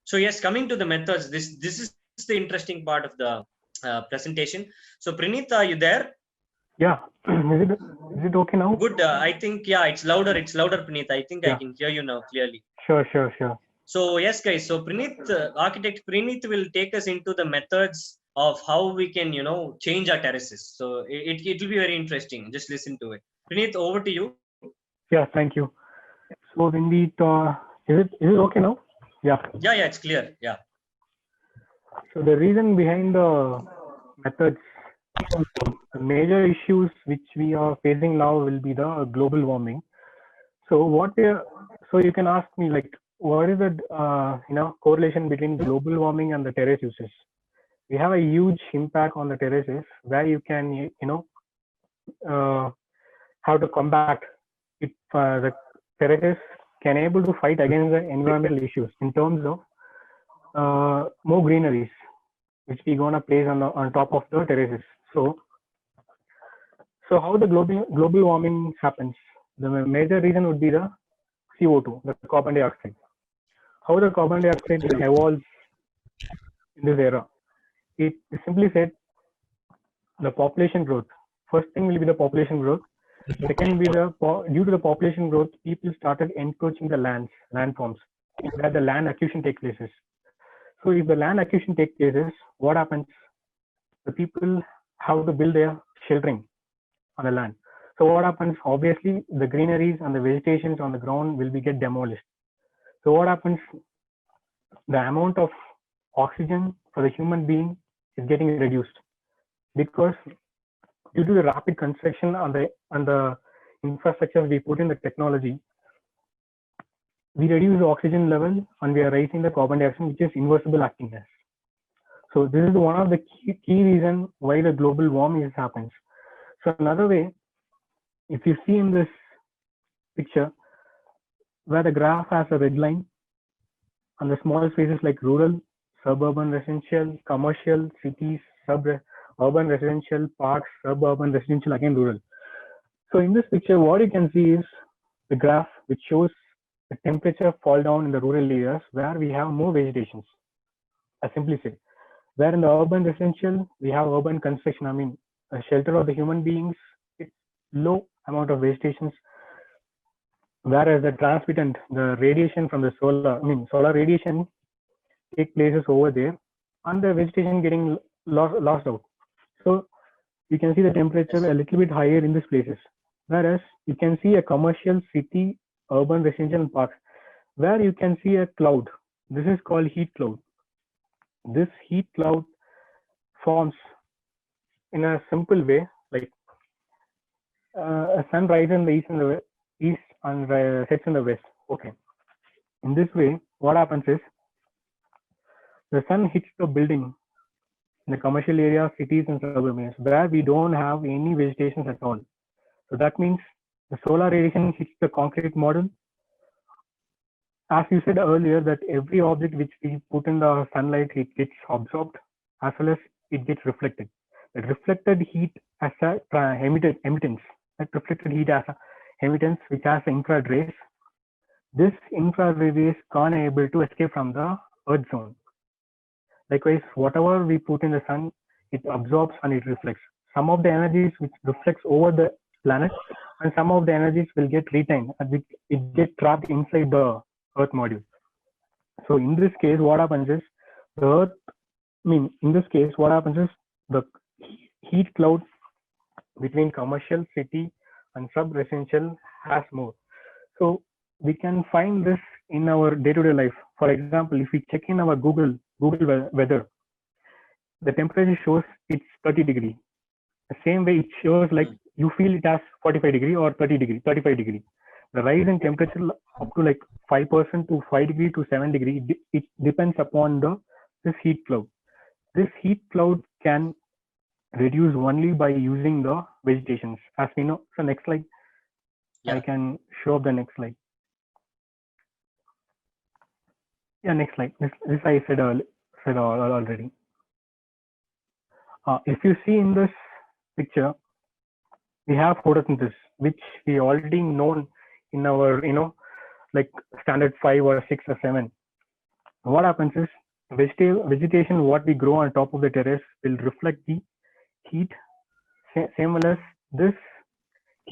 So yes, coming to the methods, this is the interesting part of the presentation. So Pranit, are you there? Yeah. Is it okay now? Good. I think, yeah, it's louder. It's louder, Pranit. I think I Yeah. can hear you now clearly. Sure. So yes, guys. So Pranit, architect Pranit will take us into the methods of how we can, change our terraces. So it will be very interesting. Just listen to it. Pranit, over to you. Yeah. Thank you. So when we is it okay now? Yeah. Yeah, it's clear. Yeah. So the reason behind the methods, the major issues which we are facing now will be the global warming. So so you can ask me, like, what is the correlation between global warming and the terrace uses? We have a huge impact on the terraces where you can how to combat if the terraces can able to fight against the environmental issues in terms of more greeneries which we gonna place on top of the terraces. So how the global warming happens? The major reason would be the CO2, the carbon dioxide. How the carbon dioxide evolves in this era? It simply said the population growth. First thing will be the population growth. Second will be due to the population growth, people started encroaching the landforms where the land acquisition takes places. So if the land acquisition takes places, what happens? The people have to build their sheltering on the land. So what happens? Obviously, the greeneries and the vegetations on the ground will be get demolished. So what happens? The amount of oxygen for the human being is getting reduced because due to the rapid construction on the infrastructure we put in the technology, we reduce the oxygen level and we are raising the carbon dioxide, which is inversible acting gas. So this is one of the key reason why the global warming happens. So another way, if you see in this picture, where the graph has a red line and the small spaces like rural, suburban residential, commercial, cities, urban residential, parks, suburban residential, again rural. So in this picture, what you can see is the graph which shows the temperature fall down in the rural areas where we have more vegetations. I simply say, where in the urban residential, we have urban construction, a shelter of the human beings, it's low amount of vegetations, whereas the transmittant, the radiation from the solar radiation take places over there and the vegetation getting lost out. So you can see the temperature a little bit higher in these places. Whereas you can see a commercial, city, urban, residential parks where you can see a cloud. This is called heat cloud. This heat cloud forms in a simple way, like a sun rises in the east and sets in the west. Okay. In this way, what happens is the sun hits the building in the commercial area, cities and suburbs where we don't have any vegetations at all. So that means the solar radiation hits the concrete model. As you said earlier, that every object which we put in the sunlight, it gets absorbed as well as it gets reflected. The reflected heat as a emittance. That reflected heat as a emittance which has infrared rays. This infrared rays can't able to escape from the earth zone. Likewise, whatever we put in the sun, it absorbs and it reflects. Some of the energies which reflects over the planet and some of the energies will get retained and it get trapped inside the earth module. So in this case, what happens is the heat cloud between commercial, city and sub-residential has more. So we can find this in our day-to-day life. For example, if we check in our Google weather, the temperature shows it's 30 degree. The same way it shows like you feel it as 45 degree or 30 degree, 35 degree. The rise in temperature up to like 5% to 5 degree to 7 degree, it depends upon this heat cloud. This heat cloud can reduce only by using the vegetations, as we know. So next slide, Yeah. I can show up the next slide. Yeah, next slide. This I said already. If you see in this picture, we have photosynthesis, which we already known in our, like standard 5 or 6 or 7. What happens is vegetation, what we grow on top of the terrace will reflect the heat. Same as this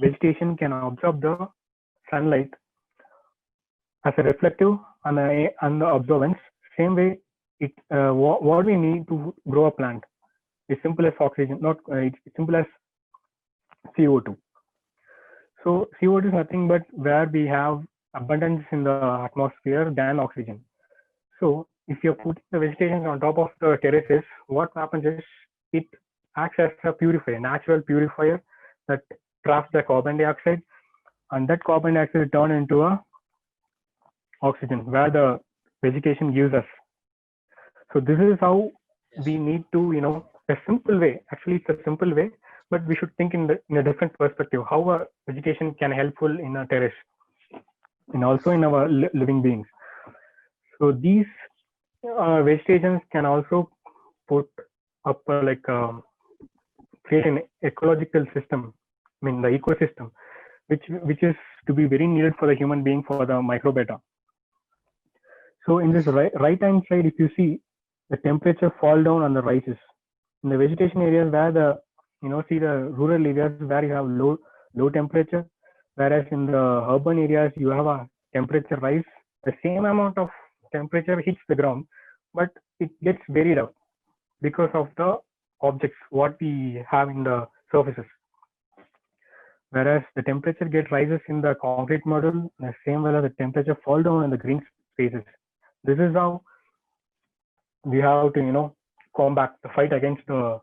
vegetation can absorb the sunlight as a reflective and the absorbance. Same way, what we need to grow a plant is simple as oxygen, not it's simple as CO2. So CO2 is nothing but where we have abundance in the atmosphere than oxygen. So if you're putting the vegetation on top of the terraces, what happens is it acts as a purifier, natural purifier that traps the carbon dioxide, and that carbon dioxide turn into a oxygen where the vegetation gives us. So this is how we need to, a simple way. Actually, it's a simple way, but we should think in a different perspective. How a vegetation can helpful in a terrace, and also in our living beings. So these vegetations can also put up create an ecological system. I mean the ecosystem, which is to be very needed for the human being, for the microbiota. So in this right hand side, if you see, the temperature fall down on the rises. In the vegetation areas where see the rural areas where you have low temperature, whereas in the urban areas you have a temperature rise. The same amount of temperature hits the ground, but it gets varied out because of the objects what we have in the surfaces. Whereas the temperature rises in the concrete model, the same way as the temperature fall down in the green spaces. This is how we have to combat the fight against the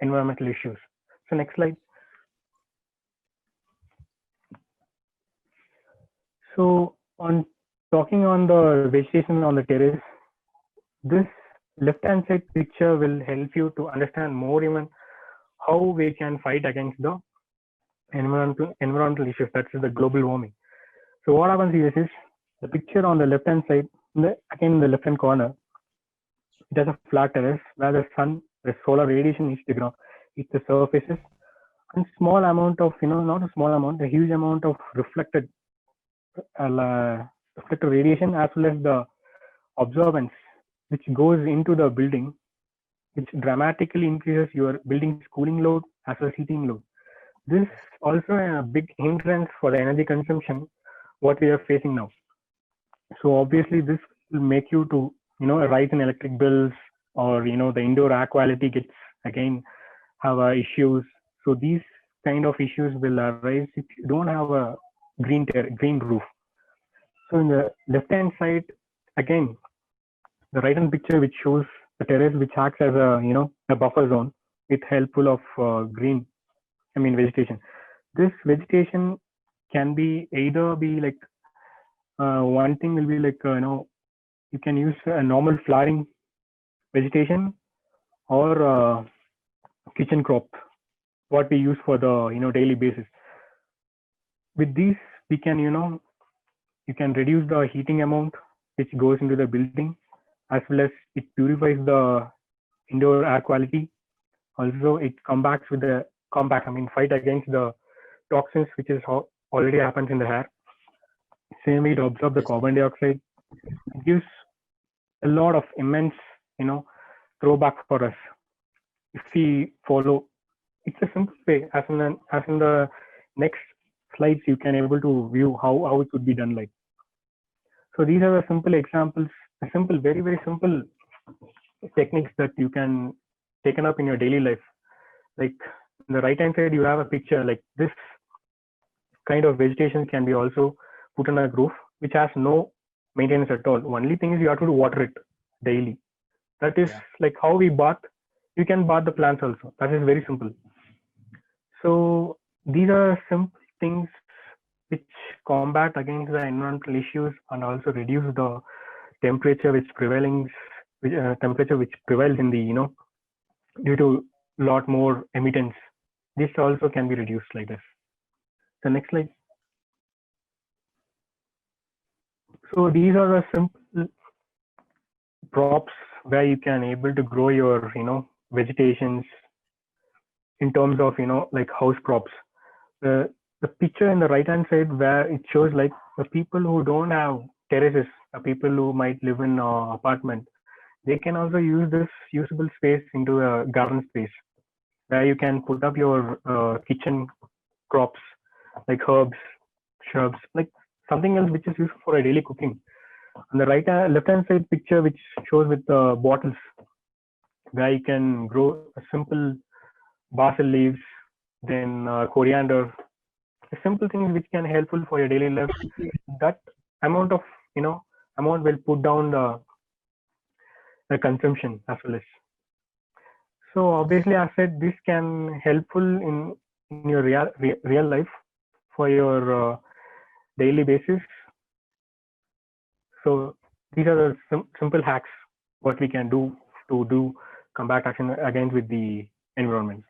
environmental issues. So next slide. So on talking on the vegetation on the terrace, this left hand side picture will help you to understand more even how we can fight against the environmental issues, that's the global warming. So what happens here is the picture on the left hand side, again in the left hand corner, it has a flat terrace where the solar radiation hits the ground, hits the surfaces, and small amount of, not a small amount, a huge amount of reflected radiation, as well as the absorbance which goes into the building, which dramatically increases your building's cooling load as well as heating load. This also a big hindrance for the energy consumption what we are facing now. So obviously this will make you to a rise in electric bills, or the indoor air quality gets again have issues. So these kind of issues will arise if you don't have a green roof. So in the left hand side, again the right hand picture which shows the terrace which acts as a buffer zone with helpful of vegetation. This vegetation can be either be like one thing will be like you can use a normal flowering vegetation, or kitchen crop what we use for the daily basis. With these we can you can reduce the heating amount which goes into the building, as well as it purifies the indoor air quality. Also it combats with the fight against the toxins which is already happens in the air. Same way it absorbs the carbon dioxide. It gives a lot of immense throwback for us if we follow. It's a simple way, as in the next slides you can able to view how it could be done like. So these are the simple examples, very very simple techniques that you can taken up in your daily life. Like on the right hand side you have a picture like this kind of vegetation can be also put on a roof which has no maintenance at all. Only thing is you have to water it daily. That is like how we bath. You can bath the plants also. That is very simple. So these are simple things which combat against the environmental issues and also reduce the temperature which prevails in the, due to lot more emittance. This also can be reduced like this. The next slide. So these are the simple props where you can able to grow your, vegetations in terms of, like house props. The picture in the right hand side where it shows like the people who don't have terraces, the people who might live in an apartment, they can also use this usable space into a garden space where you can put up your kitchen crops like herbs, shrubs, like something else which is useful for a daily cooking. On the left hand side picture which shows with the bottles where you can grow a simple basil leaves, then coriander, simple things which can helpful for your daily life. That amount of amount will put down the consumption as well as. So obviously, I said this can helpful in your real life for your daily basis. So these are the simple hacks what we can do to do combat action against with the environment.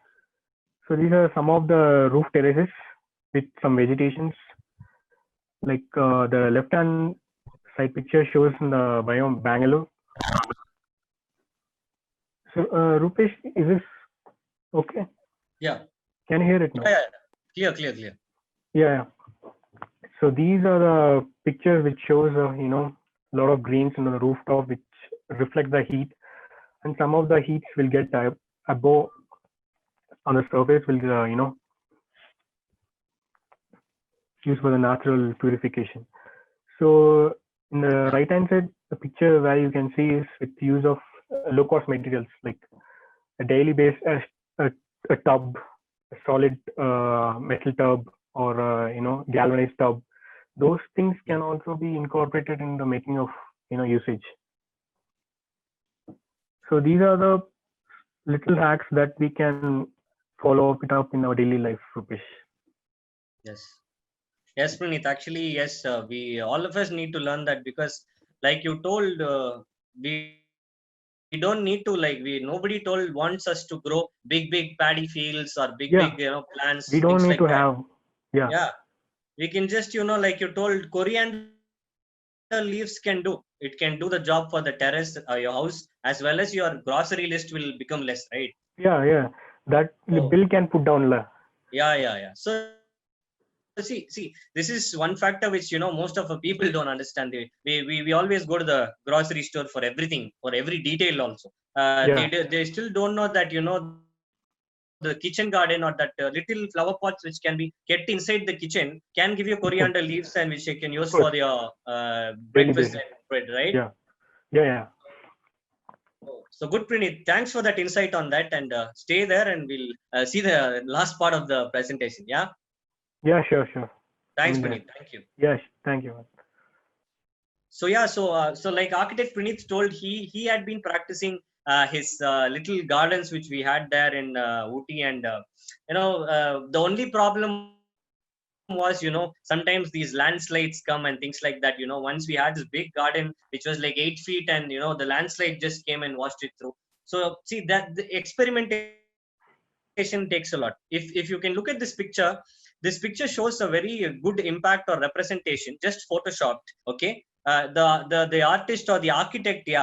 So these are some of the roof terraces with some vegetations. Like the left hand side picture shows in the biome Bangalore. So Rupesh, is this okay? Yeah. Can you hear it now? Yeah. Clear. Yeah. So these are the pictures which shows a lot of greens on the rooftop which reflect the heat, and some of the heats will get above on the surface will used for the natural purification. So in the right hand side, the picture where you can see is with use of low cost materials like a daily base, a tub, a solid metal tub, or galvanized tub. Those things can also be incorporated in the making of usage. So these are the little hacks that we can follow up in our daily life, Rupesh. Yes, Praneeth. Actually, yes, we all of us need to learn that, because, like you told, we don't need to, like, nobody wants us to grow big paddy fields or big plants. We don't things need like to that. have. Yeah, we can just like you told, coriander leaves can do. It can do the job for the terrace, your house, as well as your grocery list will become less, right? Yeah. That the bill can put down. Yeah. So see, this is one factor which most of the people don't understand. We always go to the grocery store for everything, for every detail also. They still don't know that the kitchen garden, or that little flower pots which can be kept inside the kitchen, can give you coriander leaves, and which you can use for your breakfast and bread, right? Yeah. So good, Praneeth. Thanks for that insight on that, and stay there, and we'll see the last part of the presentation. Yeah. Yeah, sure. Thanks, Praneeth. Thank you. Yes, thank you. So yeah, so like architect Praneeth told, he had been practicing his little gardens which we had there in Ooty, and the only problem was sometimes these landslides come and things like that. Once we had this big garden which was like 8 feet, and the landslide just came and washed it through. So see that the experimentation takes a lot. If you can look at this picture shows a very good impact or representation, just photoshopped. Okay. The artist or the architect, the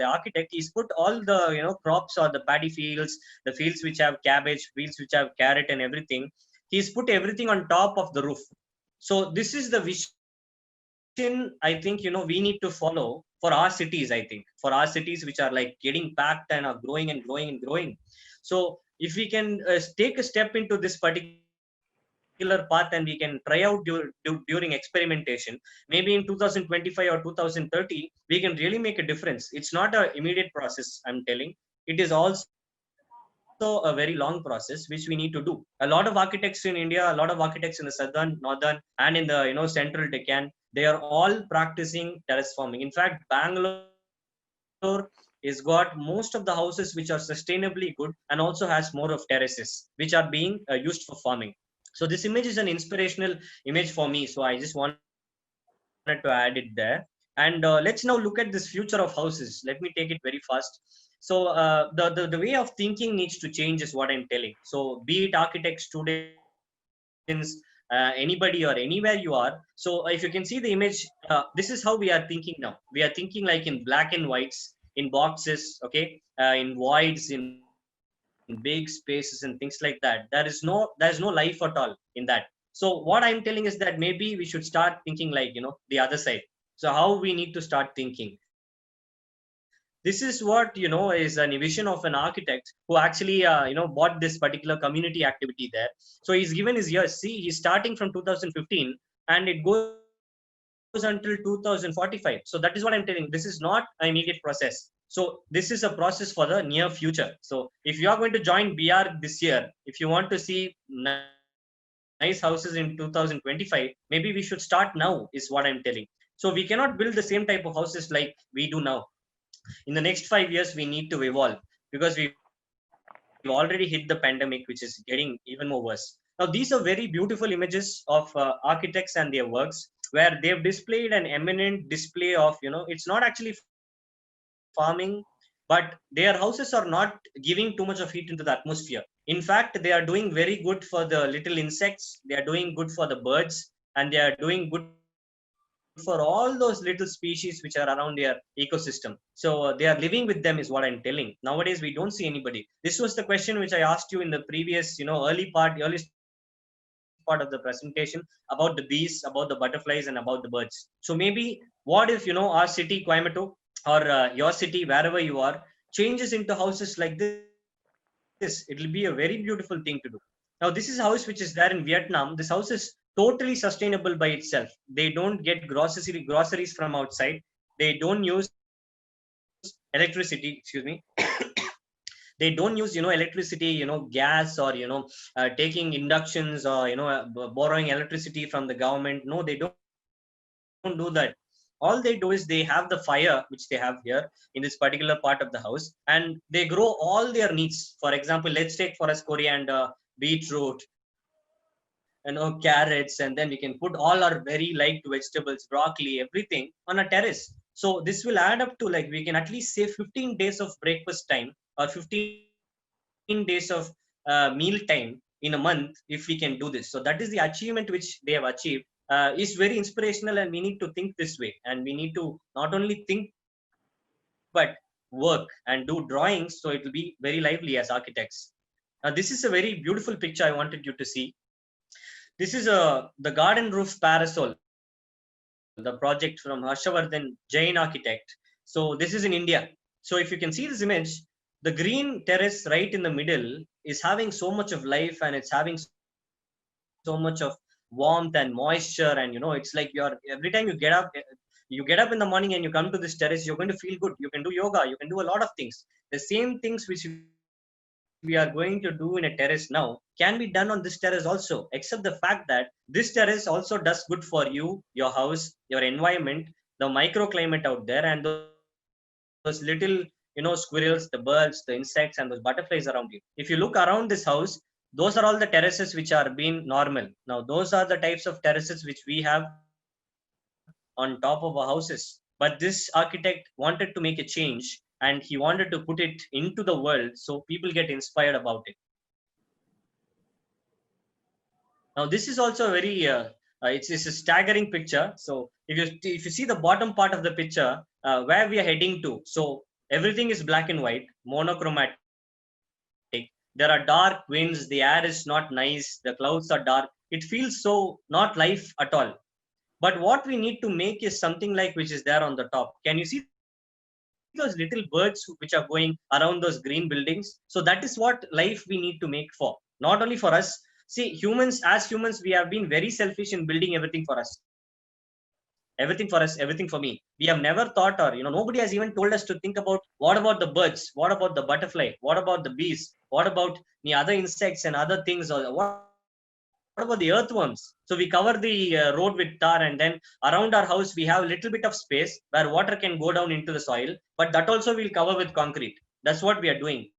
architect, he's put all the crops or the paddy fields, the fields which have cabbage, fields which have carrot and everything. He's put everything on top of the roof. So this is the vision I think we need to follow for our cities. I think for our cities which are like getting packed and are growing and growing and growing. So if we can take a step into this particular path, and we can try out during experimentation, maybe in 2025 or 2030, we can really make a difference. It's not an immediate process, I'm telling. It is also a very long process which we need to do. A lot of architects in India, a lot of architects in the southern, northern, and in the central Deccan, they are all practicing terrace farming. In fact, Bangalore is got most of the houses which are sustainably good, and also has more of terraces which are being used for farming. So this image is an inspirational image for me. So I just wanted to add it there. And let's now look at this future of houses. Let me take it very fast. So the way of thinking needs to change is what I'm telling. So be it architects, students, anybody or anywhere you are. So if you can see the image, this is how we are thinking now. We are thinking like in black and whites, in boxes, okay, in voids, in big spaces and things like that. There's no life at all in that. So what I'm telling is that maybe we should start thinking like, the other side. So how we need to start thinking. This is what, is an vision of an architect who actually, bought this particular community activity there. So he's given his years. See, he's starting from 2015 and it goes until 2045. So that is what I'm telling. This is not an immediate process. So this is a process for the near future. So if you are going to join BR this year, if you want to see nice houses in 2025, maybe we should start now, is what I'm telling. So we cannot build the same type of houses like we do now. In the next 5 years, we need to evolve because we've already hit the pandemic, which is getting even more worse. Now, these are very beautiful images of architects and their works, where they've displayed an eminent display of, it's not actually farming, but their houses are not giving too much of heat into the atmosphere. In fact, they are doing very good for the little insects, they are doing good for the birds, and they are doing good for all those little species which are around their ecosystem. So they are living with them, is what I'm telling. Nowadays, we don't see anybody. This was the question which I asked you in the previous, early part of the presentation about the bees, about the butterflies, and about the birds. So maybe what if, our city, Coimbatore, or your city, wherever you are, changes into houses like this? It will be a very beautiful thing to do. Now, this is a house which is there in Vietnam. This house is totally sustainable by itself. They don't get groceries from outside. They don't use electricity, excuse me. They don't use, electricity, gas, or, taking inductions, or, borrowing electricity from the government. No, they don't do that. All they do is they have the fire which they have here in this particular part of the house, and they grow all their needs. For example, let's take for us coriander, beetroot, carrots, and then we can put all our very liked vegetables, broccoli, everything on a terrace. So this will add up to, like, we can at least save 15 days of breakfast time, or 15 days of meal time in a month if we can do this. So that is the achievement which they have achieved. Is very inspirational, and we need to think this way, and we need to not only think but work and do drawings, so it will be very lively as architects. Now this is a very beautiful picture I wanted you to see. This is the garden roof parasol, the project from Harshavardhan Jain architect. So this is in India. So if you can see this image, the green terrace right in the middle is having so much of life, and it's having so much of warmth and moisture, and it's like every time you get up in the morning and you come to this terrace, you're going to feel good. You can do yoga, you can do a lot of things. The same things which we are going to do in a terrace now can be done on this terrace also, except the fact that this terrace also does good for you, your house, your environment, the microclimate out there, and those little squirrels, the birds, the insects, and those butterflies around you. If you look around this house, those are all the terraces which are being normal. Now those are the types of terraces which we have on top of our houses. But this architect wanted to make a change, and he wanted to put it into the world so people get inspired about it. Now this is also a very it's a staggering picture. So if you see the bottom part of the picture, where we are heading to, so everything is black and white, monochromatic. There are dark winds, the air is not nice, the clouds are dark. It feels so not life at all. But what we need to make is something like which is there on the top. Can you see those little birds which are going around those green buildings? So that is what life we need to make for, not only for us. See, as humans, we have been very selfish in building everything for us. Everything for us, everything for me. We have never thought, or nobody has even told us to think about what about the birds, what about the butterfly, what about the bees, what about the other insects and other things, or what about the earthworms? So we cover the road with tar, and then around our house we have a little bit of space where water can go down into the soil, but that also we'll cover with concrete. That's what we are doing.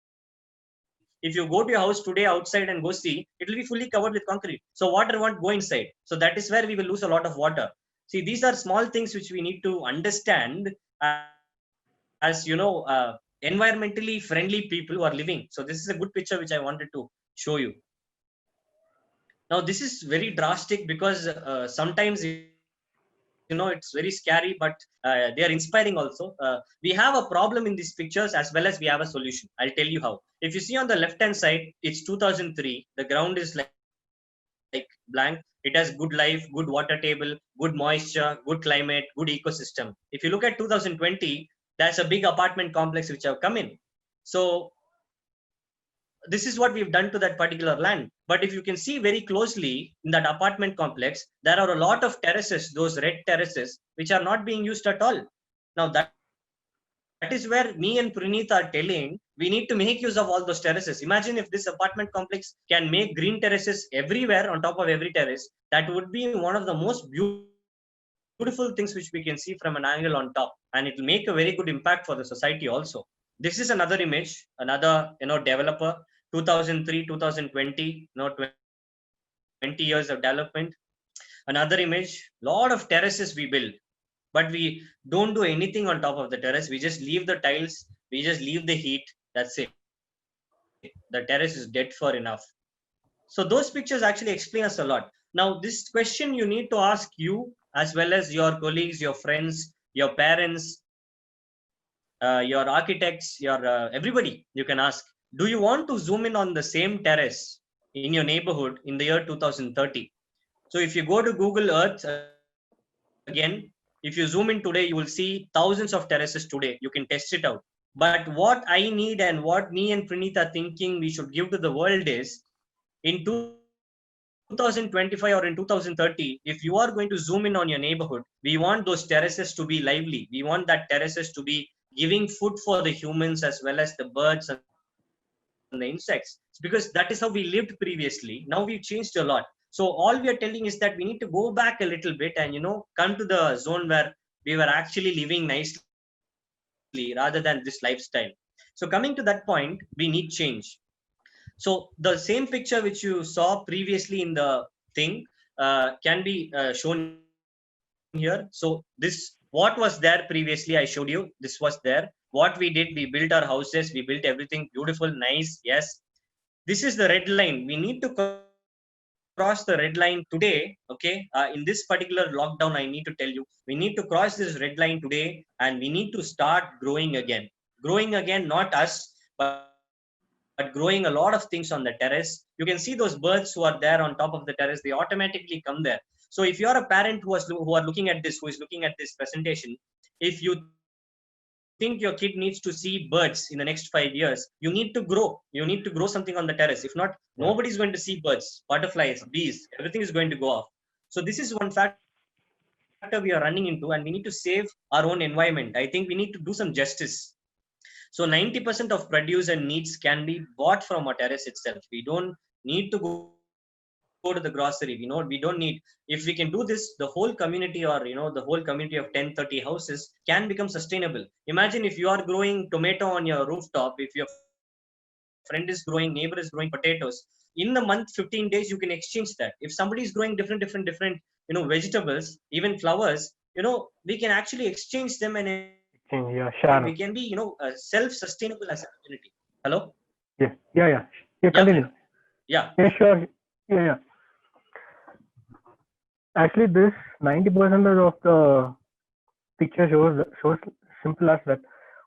If you go to your house today outside and go see, it will be fully covered with concrete. So water won't go inside. So that is where we will lose a lot of water. See, these are small things which we need to understand as environmentally friendly people who are living. So this is a good picture which I wanted to show you. Now this is very drastic because sometimes it's very scary, but they are inspiring also. We have a problem in these pictures as well as we have a solution. I'll tell you how. If you see on the left hand side, it's 2003. The ground is like blank. It has good life, good water table, good moisture, good climate, good ecosystem. If you look at 2020, that's a big apartment complex which have come in. So this is what we've done to that particular land. But if you can see very closely in that apartment complex, there are a lot of terraces, those red terraces, which are not being used at all. Now that is where me and Praneeth are telling we need to make use of all those terraces. Imagine if this apartment complex can make green terraces everywhere on top of every terrace. That would be one of the most beautiful things which we can see from an angle on top, and it will make a very good impact for the society also. This is another image, another developer, 2003 2020, 20 years of development. Another image, lot of terraces we build, but we don't do anything on top of the terrace. We just leave the tiles, we just leave the heat, that's it. The terrace is dead for enough. So those pictures actually explain us a lot. Now this question you need to ask you as well as your colleagues, your friends, your parents, your architects, your everybody. You can ask, do you want to zoom in on the same terrace in your neighborhood in the year 2030? So if you go to Google Earth again, if you zoom in today, you will see thousands of terraces today. You can test it out. But what I need and what me and Praneeth are thinking we should give to the world is, in 2025 or in 2030, if you are going to zoom in on your neighborhood, we want those terraces to be lively. We want that terraces to be giving food for the humans as well as the birds and the insects, because that is how we lived previously. Now we've changed a lot. So all we are telling is that we need to go back a little bit and come to the zone where we were actually living nicely rather than this lifestyle. So coming to that point, we need change. So the same picture which you saw previously in the thing can be shown here. So this, what was there previously, I showed you, this was there. What we did, we built our houses, we built everything beautiful, nice. Yes, this is the red line. We need to cross the red line today. Okay, in this particular lockdown, I need to tell you, we need to cross this red line today, and we need to start growing again. Growing again, not us, but growing a lot of things on the terrace. You can see those birds who are there on top of the terrace, they automatically come there. So if you are a parent who is looking at this, who is looking at this presentation, if you think your kid needs to see birds in the next 5 years, you need to grow something on the terrace. If not, nobody's going to see birds, butterflies, bees, everything is going to go off. So this is one factor we are running into, and we need to save our own environment. I think we need to do some justice. So 90% of produce and needs can be bought from a terrace itself. We don't need to go to the grocery. We don't need. If we can do this, the whole community, or the whole community of 10-30 houses can become sustainable. Imagine if you are growing tomato on your rooftop, if your friend is growing, neighbor is growing potatoes, in the month 15 days you can exchange that. If somebody is growing different vegetables, even flowers, we can actually exchange them, and we can be self-sustainable as a community. Hello? Yeah, continue. Yeah, sure. Yeah. Actually, this 90% of the picture shows simple as that.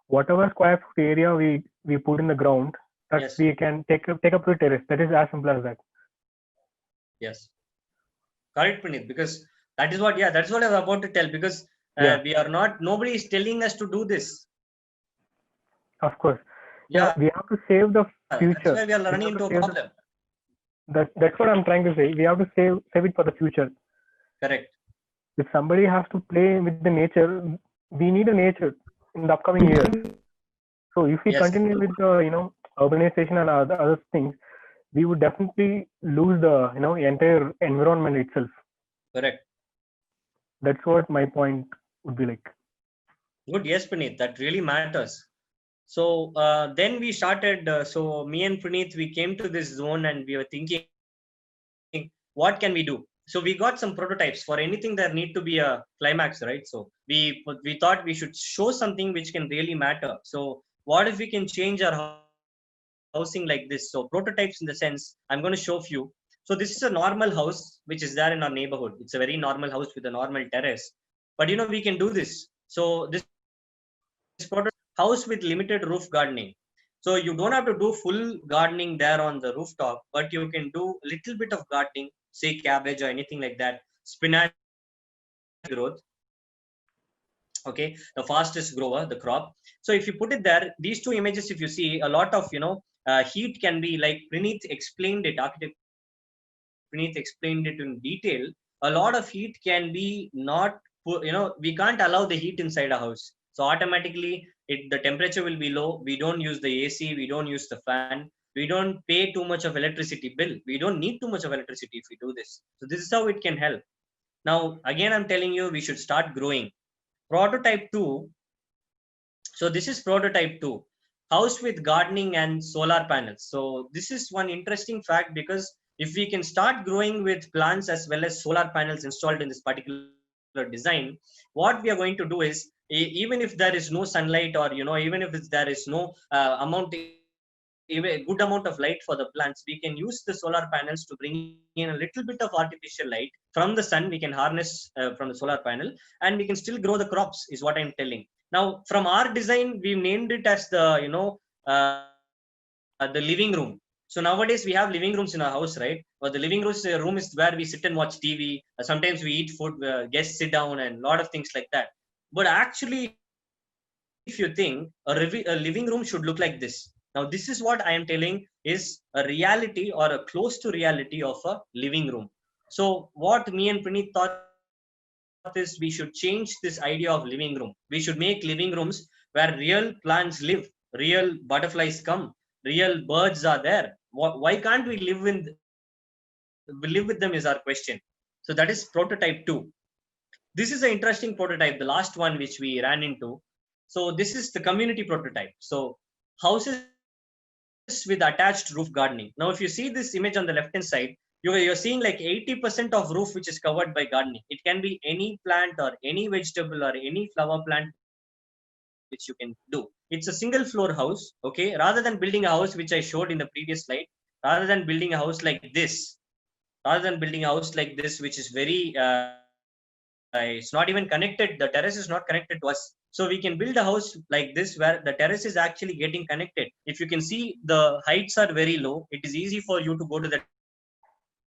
Whatever square foot area we put in the ground, that yes, we can take up to the terrace. That is as simple as that. yes, correct, Praneeth, because that's what I was about to tell, because we are not, nobody is telling us to do this. Of course. Yeah, we have to save the future. That's why we are running into a problem. That's what I'm trying to say. We have to save it for the future. Correct. If somebody has to play with the nature, we need a nature in the upcoming years. So if we continue with the urbanization and other things, we would definitely lose the entire environment itself. Correct. That's what my point would be like. Good. Yes, Praneeth, that really matters. So then we started. So me and Puneet, we came to this zone and we were thinking, what can we do? So we got some prototypes. For anything there need to be a climax, right? So we thought we should show something which can really matter. So what if we can change our housing like this? So prototypes in the sense, I'm going to show few. So this is a normal house which is there in our neighborhood. It's a very normal house with a normal terrace. But we can do this. So this product, house with limited roof gardening. So you don't have to do full gardening there on the rooftop, but you can do a little bit of gardening, say cabbage or anything like that, spinach growth. Okay, the fastest grower, the crop. So if you put it there, these two images, if you see, a lot of heat can be, like Praneeth explained it, architect Praneeth explained it in detail. A lot of heat can be not, we can't allow the heat inside a house. So automatically, the temperature will be low. We don't use the AC. We don't use the fan. We don't pay too much of electricity bill. We don't need too much of electricity if we do this. So this is how it can help. Now, again, I'm telling you, we should start growing. Prototype 2. So this is prototype 2. House with gardening and solar panels. So this is one interesting fact, because if we can start growing with plants as well as solar panels installed in this particular design, what we are going to do is, even if there is no sunlight, or even if there is no even a good amount of light for the plants, we can use the solar panels to bring in a little bit of artificial light from the sun. We can harness from the solar panel, and we can still grow the crops, is what I'm telling. Now, from our design, we named it as the living room. So nowadays we have living rooms in our house, right? Or the living room is where we sit and watch TV. Sometimes we eat food, guests sit down, and a lot of things like that. But actually, if you think, a living room should look like this. Now, this is what I am telling is a reality, or a close to reality of a living room. So what me and Praneeth thought is, we should change this idea of living room. We should make living rooms where real plants live, real butterflies come, real birds are there. Why can't we live with them, is our question. So that is prototype 2. This is an interesting prototype, the last one which we ran into. So this is the community prototype. So houses with attached roof gardening. Now, if you see this image on the left hand side, you're seeing like 80% of roof which is covered by gardening. It can be any plant or any vegetable or any flower plant which you can do. It's a single floor house. Okay, rather than building a house which I showed in the previous slide, rather than building a house like this, which is very it's not even connected, the terrace is not connected to us. So we can build a house like this where the terrace is actually getting connected. If you can see, the heights are very low. It is easy for you to go to the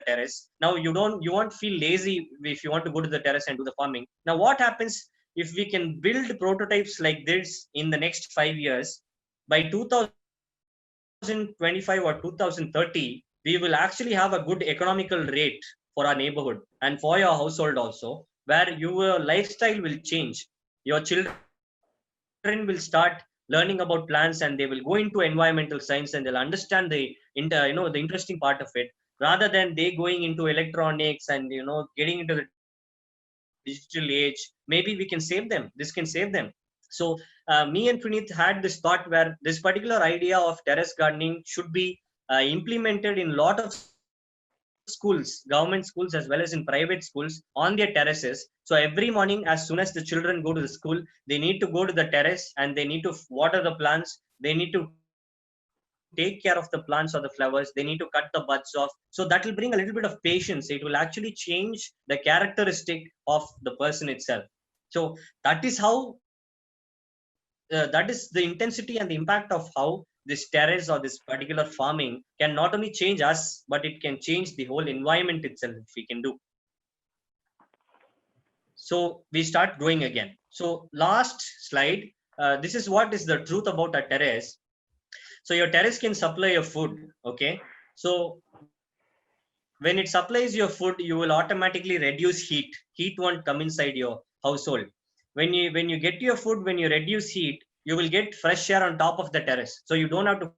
terrace. Now you won't feel lazy if you want to go to the terrace and do the farming. Now what happens if we can build prototypes like this in the next 5 years? By 2025 or 2030, we will actually have a good economical rate for our neighborhood and for your household also, where your lifestyle will change. Your children will start learning about plants, and they will go into environmental science, and they'll understand the interesting part of it, rather than they going into electronics and getting into the digital age. Maybe we can save them. This can save them. So me and Puneeth had this thought where this particular idea of terrace gardening should be implemented in a lot of schools, government schools as well as in private schools, on their terraces. So every morning, as soon as the children go to the school, they need to go to the terrace and they need to water the plants. They need to take care of the plants or the flowers. They need to cut the buds off. So that will bring a little bit of patience. It will actually change the characteristic of the person itself. So that is how that is the intensity and the impact of how this terrace or this particular farming can not only change us, but it can change the whole environment itself if we can do. So we start growing again. So last slide, this is what is the truth about a terrace. So your terrace can supply your food. Okay. So when it supplies your food, you will automatically reduce heat. Heat won't come inside your household. When you get your food, when you reduce heat, you will get fresh air on top of the terrace. So you don't have to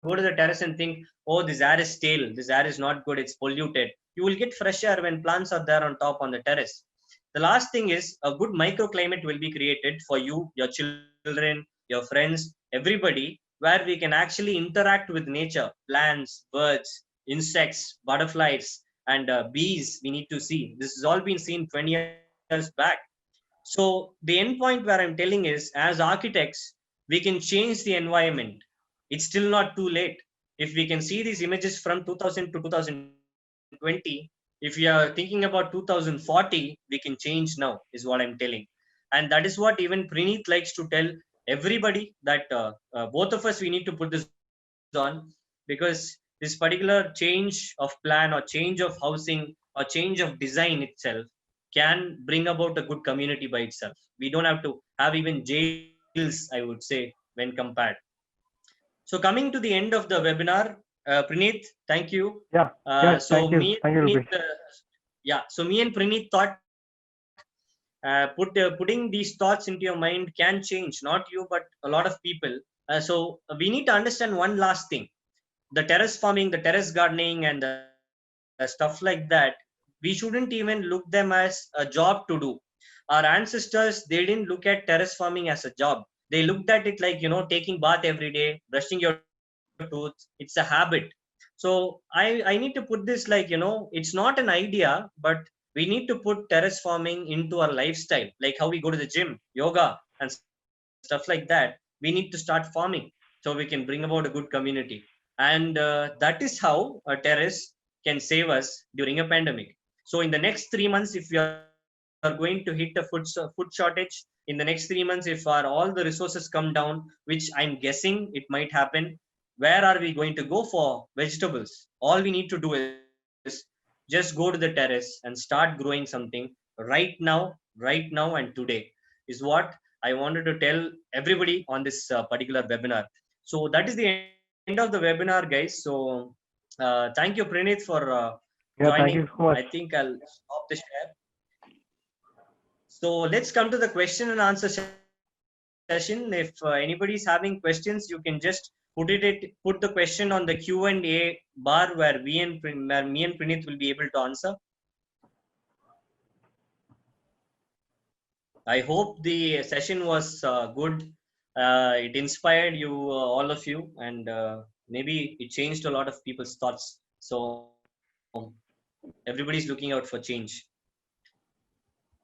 go to the terrace and think, oh, this air is stale, this air is not good, it's polluted. You will get fresh air when plants are there on top on the terrace. The last thing is, a good microclimate will be created for you, your children, your friends, everybody, where we can actually interact with nature, plants, birds, insects, butterflies, and bees. We need to see. This has all been seen 20 years back. So the end point where I'm telling is, as architects, we can change the environment. It's still not too late. If we can see these images from 2000 to 2020, if we are thinking about 2040, we can change now, is what I'm telling. And that is what even Praneeth likes to tell everybody, that both of us, we need to put this on, because this particular change of plan or change of housing or change of design itself can bring about a good community by itself. We don't have to have even jails, I would say, when compared. So coming to the end of the webinar, Praneeth, thank you. Yeah. So Thank you. me Thank and you, Praneeth, Rupesh. so me and Praneeth thought putting these thoughts into your mind can change not you but a lot of people. So we need to understand one last thing: the terrace farming, the terrace gardening, and the stuff like that. We shouldn't even look them as a job to do. Our ancestors, they didn't look at terrace farming as a job. They looked at it like, taking bath every day, brushing your tooth. It's a habit. So I need to put this like, it's not an idea, but we need to put terrace farming into our lifestyle, like how we go to the gym, yoga, and stuff like that. We need to start farming so we can bring about a good community. And that is how a terrace can save us during a pandemic. So in the next 3 months, if we are going to hit a food shortage, in the next 3 months, if our all the resources come down, which I'm guessing it might happen, where are we going to go for vegetables? All we need to do is just go to the terrace and start growing something right now and today, is what I wanted to tell everybody on this particular webinar. So that is the end of the webinar, guys. So thank you, Praneeth, for Yeah, thank you joining. so much. I think I'll stop the share. So let's come to the question and answer session. If anybody is having questions, you can just put the question on the Q&A bar where me and Praneeth will be able to answer. I hope the session was good. It inspired you, all of you, and maybe it changed a lot of people's thoughts. So everybody's looking out for change.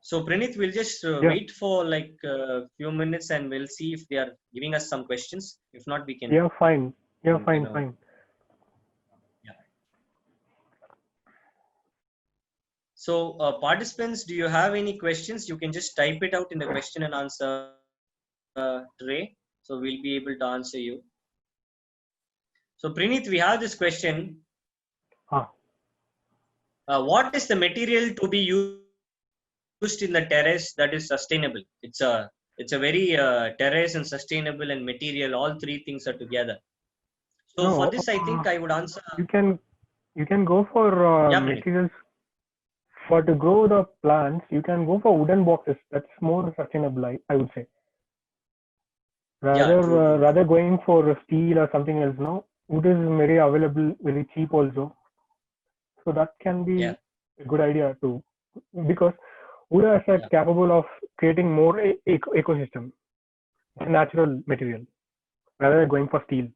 So Praneeth, we'll just wait for like a few minutes and we'll see if they are giving us some questions. If not, we can. Yeah, fine. Yeah, fine. Yeah. So participants, do you have any questions? You can just type it out in the question and answer tray. So we'll be able to answer you. So Praneeth, we have this question. What is the material to be used in the terrace that is sustainable? It's a very terrace and sustainable and material. All three things are together. So for this, I think I would answer. You can go for materials. For to grow the plants, you can go for wooden boxes. That's more sustainable, I would say. Rather going for steel or something else. No, wood is very available, very cheap also. So that can be a good idea too, because wood is capable of creating more ecosystem, natural material, rather than going for steel.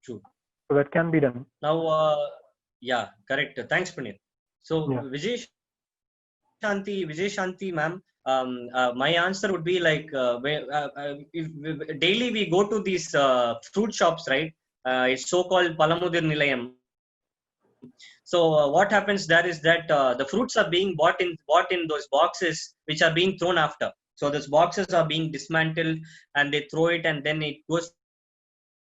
True. So that can be done. Now, yeah, correct. Thanks, Praneeth. So Vijay Shanti, ma'am. My answer would be like, if daily we go to these fruit shops, right? It's so-called Palamudir Nilayam. So what happens there is that the fruits are being bought in those boxes, which are being thrown after. So those boxes are being dismantled and they throw it, and then it goes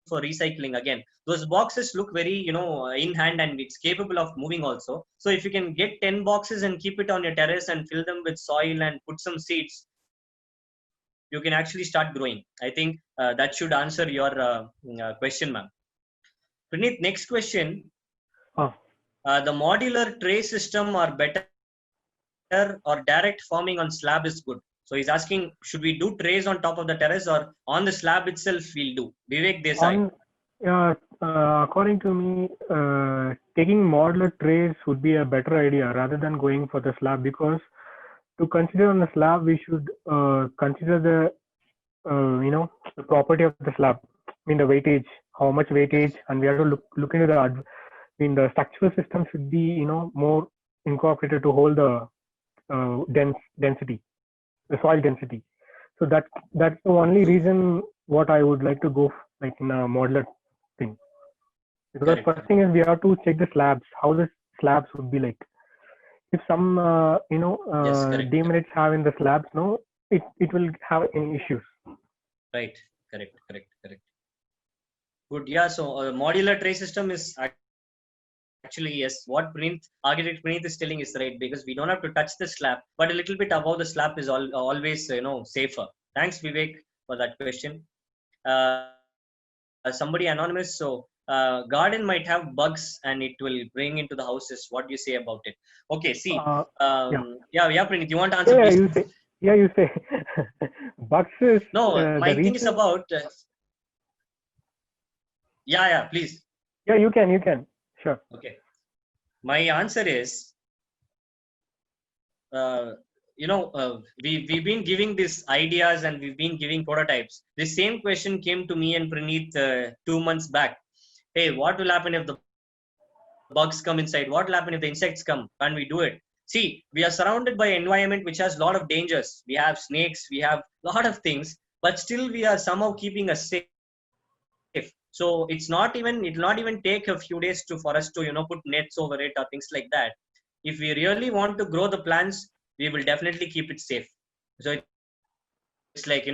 for recycling again. Those boxes look very, in hand, and it's capable of moving also. So if you can get 10 boxes and keep it on your terrace and fill them with soil and put some seeds, you can actually start growing. I think that should answer your question, ma'am. Praneeth, next question. The modular tray system are better, or direct farming on slab is good? So he's asking, should we do trays on top of the terrace, or on the slab itself we'll do? Vivek Desai. According to me, taking modular trays would be a better idea rather than going for the slab, because to consider on the slab, we should consider the the property of the slab. I mean the weightage, how much weightage, and we have to look into the structural system should be more incorporated to hold the density, the soil density. So that's the only reason what I would like to go like in a modular thing. Because Correct. first thing is we have to check the slabs, how the slabs would be like. If some Yes, correct. demerits have in the slabs, no, it will have any issues. Right. Correct. Good. Yeah. So modular tray system is actually, yes, what architect Praneeth is telling is right, because we don't have to touch the slab, but a little bit above the slab is always safer. Thanks, Vivek, for that question. Somebody anonymous. So garden might have bugs and it will bring into the houses. What do you say about it? Okay. See. Yeah, Praneeth, you want to answer? Please? You say. Bugs is no. My the thing is about. Yeah. Please. Yeah, you can. Sure. Okay. My answer is, we've been giving these ideas and we've been giving prototypes. The same question came to me and Praneeth 2 months back. Hey, what will happen if the bugs come inside? What will happen if the insects come? Can we do it? See, we are surrounded by an environment which has a lot of dangers. We have snakes, we have a lot of things, but still we are somehow keeping us safe. So it'll not even take a few days for us to put nets over it or things like that. If we really want to grow the plants, we will definitely keep it safe. So it's like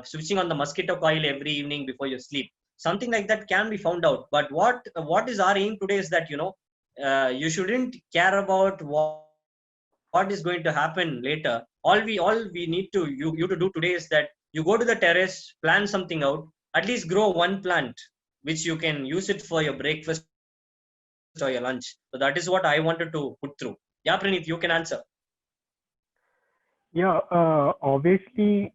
switching on the mosquito coil every evening before you sleep. Something like that can be found out. But what is our aim today is that you shouldn't care about what is going to happen later. All we need to you to do today is that you go to the terrace, plan something out, at least grow one plant which you can use it for your breakfast or your lunch. So that is what I wanted to put through. Yeah, Praneeth, you can answer. Yeah, obviously,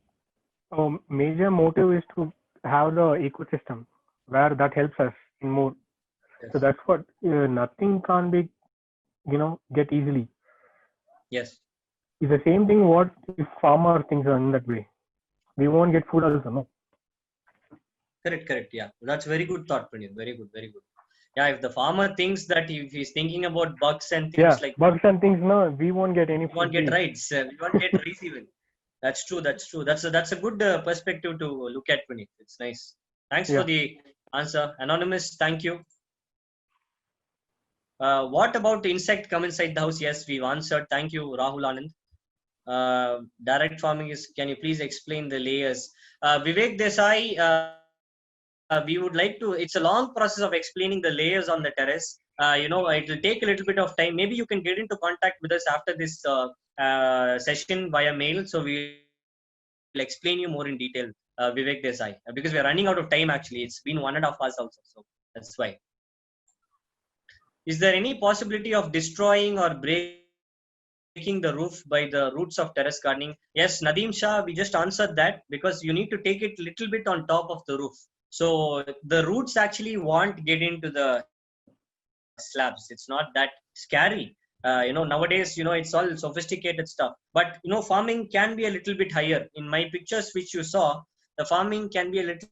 major motive is to have the ecosystem where that helps us in more. Yes. So that's what nothing can be, get easily. Yes. It's the same thing. What if farmer things are in that way? We won't get food also, no? Correct. Yeah, that's very good thought, Praneeth. Very good. Yeah, if the farmer thinks that if he's thinking about bugs and things like bugs and things, no, we won't get any food. We won't get rights. We won't get rice even. That's true. That's a good perspective to look at, Praneeth. It's nice. Thanks for the answer, anonymous. Thank you. What about insect come inside the house? Yes, we've answered. Thank you, Rahul Anand. Direct farming is. Can you please explain the layers? Vivek Desai. We would like to. It's a long process of explaining the layers on the terrace. It will take a little bit of time. Maybe you can get into contact with us after this session via mail. So we will explain you more in detail, Vivek Desai, because we are running out of time. Actually, it's been 1.5 hours also, so that's why. Is there any possibility of destroying or breaking the roof by the roots of terrace gardening? Yes, Nadeem Shah, we just answered that, because you need to take it a little bit on top of the roof. So the roots actually won't get into the slabs. It's not that scary. Nowadays, it's all sophisticated stuff. But, farming can be a little bit higher. In my pictures which you saw, the farming can be a little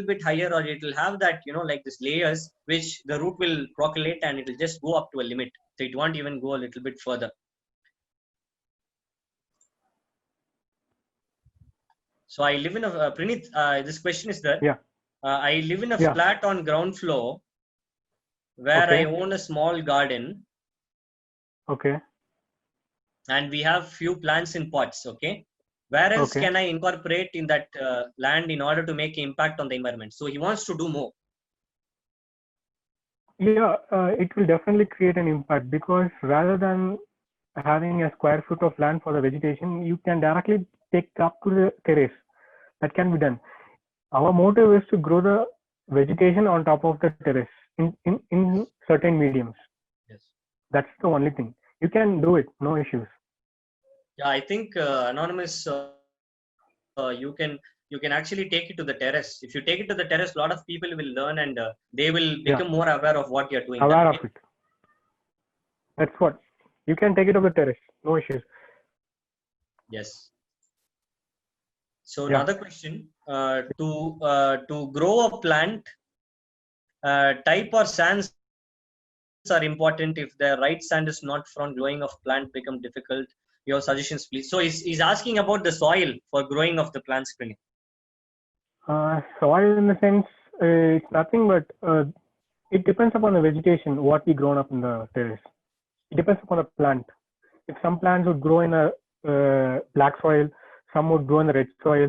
bit higher, or it will have that, like this layers, which the root will percolate and it will just go up to a limit. So it won't even go a little bit further. So I live in a Praneeth, this question is that I live in a flat on ground floor where I own a small garden. Okay. And we have few plants in pots. Okay. Where else can I incorporate in that land in order to make an impact on the environment? So he wants to do more. Yeah, it will definitely create an impact, because rather than having a square foot of land for the vegetation, you can directly take up to the terrace. That can be done. Our motive is to grow the vegetation on top of the terrace in certain mediums. Yes. That's the only thing. You can do it, no issues. Yeah, I think anonymous, you can actually take it to the terrace. If you take it to the terrace, a lot of people will learn and they will become more aware of what you're doing. Aware of it. That's what. You can take it to the terrace, no issues. Yes. So Yeah. another question, to grow a plant, type or sands are important. If the right sand is not found, growing of plant become difficult. Your suggestions, please. So he's asking about the soil for growing of the plants. Soil in the sense, it's nothing but it depends upon the vegetation, what we grown up in the terrace. It depends upon the plant. If some plants would grow in a black soil, some would grow in the red soil.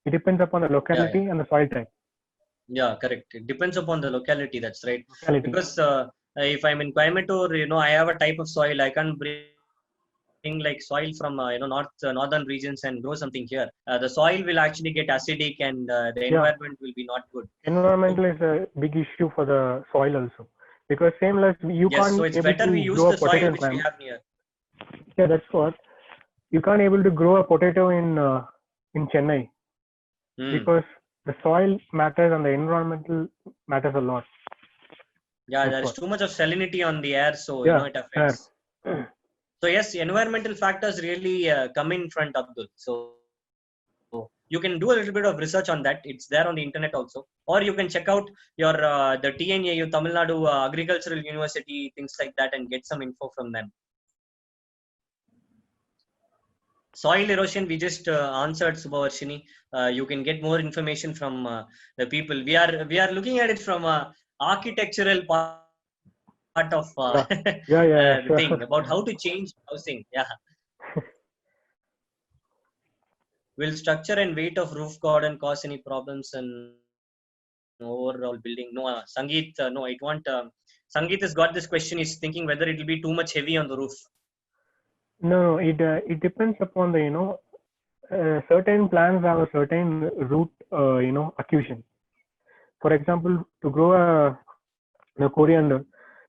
It depends upon the locality and the soil type. Yeah, correct. It depends upon the locality. That's right. Locality. Because if I'm in Coimbatore, I have a type of soil. I can't bring like soil from northern regions and grow something here. The soil will actually get acidic, and the environment will be not good. Environmental is a big issue for the soil also, because same as you Yes, can't so it's able better to we use grow the a potato soil in which we Coimbatore. have near. Yeah, that's what. You can't able to grow a potato in Chennai because the soil matters and the environmental matters a lot. Yeah, That's there is what. too much of salinity on the air, so it affects. So yes, environmental factors really come in front, Abdul. So you can do a little bit of research on that. It's there on the internet also, or you can check out your the TNAU, Tamil Nadu Agricultural University, things like that, and get some info from them. Soil erosion, we just answered, Subhavarshini. You can get more information from the people. We are looking at it from a architectural part of Yeah, the thing about how to change housing. Yeah. Will structure and weight of roof garden cause any problems in overall building? No, Sangeet, no, it won't. Sangeet has got this question. He's thinking whether it will be too much heavy on the roof. No, it depends upon the certain plants have a certain root accusation. For example, to grow a coriander,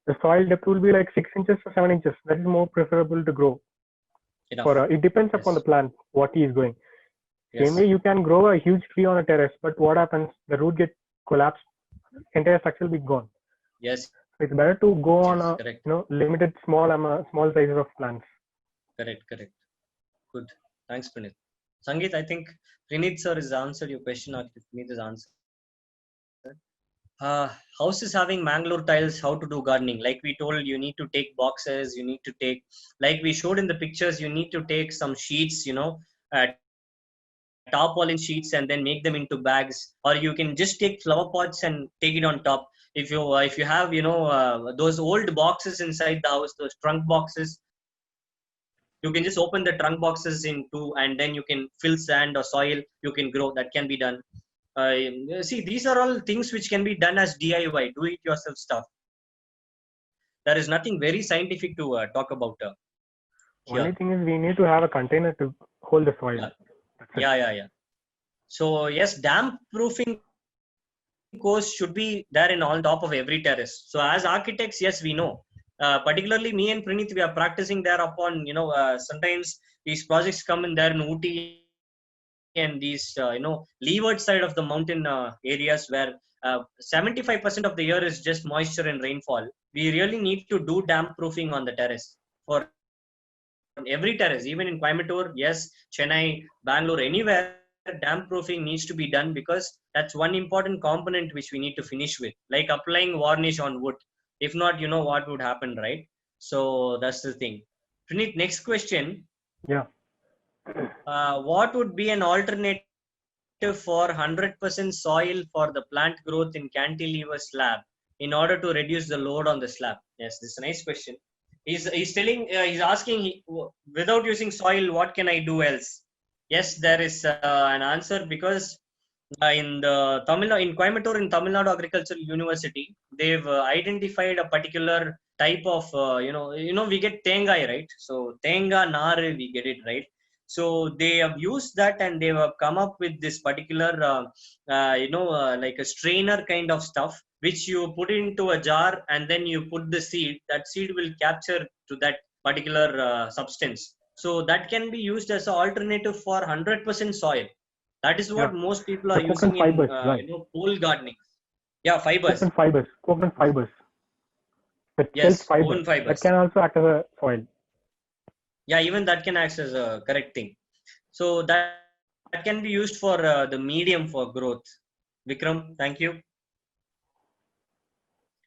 the soil depth will be like 6 inches to 7 inches. That is more preferable to grow. It depends upon the plant what he is growing. Same way, you can grow a huge tree on a terrace, but what happens? The root get collapsed, entire structure will be gone. Yes. So it's better to go on a limited small sizes of plants. Correct. Good. Thanks, Pranit. Sangeet, I think Pranit sir has answered your question. Pranit has answered. Houses having Mangalore tiles, how to do gardening? Like we told, you need to take boxes. You need to take, like we showed in the pictures, you need to take some sheets. Tarpaulin sheets and then make them into bags, or you can just take flower pots and take it on top. If you have those old boxes inside the house, those trunk boxes, you can just open the trunk boxes in two, and then you can fill sand or soil. You can grow. That can be done. See, these are all things which can be done as DIY, do it yourself stuff. There is nothing very scientific to talk about. Only thing is we need to have a container to hold the soil. Yeah. So yes, damp proofing course should be there on top of every terrace. So as architects, yes, we know. Particularly me and Pranit, we are practicing there upon, sometimes these projects come in there in Ooty and these, leeward side of the mountain areas where 75% of the year is just moisture and rainfall. We really need to do damp proofing on the terrace for every terrace, even in Coimbatore, yes, Chennai, Bangalore, anywhere. Damp proofing needs to be done because that's one important component which we need to finish with, like applying varnish on wood. If not, what would happen, right? So that's the thing. Pranit, next question. Yeah. What would be an alternative for 100% soil for the plant growth in cantilever slab in order to reduce the load on the slab? Yes, this is a nice question. He's asking, without using soil, what can I do else? Yes, there is an answer, because in Coimbatore, in Tamil Nadu Agricultural University, they've identified a particular type of, we get tengai, right? So tenga nar, we get it, right? So they have used that and they have come up with this particular, like a strainer kind of stuff, which you put into a jar and then you put the seed. That seed will capture to that particular substance. So that can be used as an alternative for 100% soil. That is what most people are using fibers, in pole gardening. Yeah, fibers. Coconut fibers. Yes, fibers. fibers. That can also act as a soil. Yeah, even that can act as a correct thing. So that that can be used for the medium for growth. Vikram, thank you.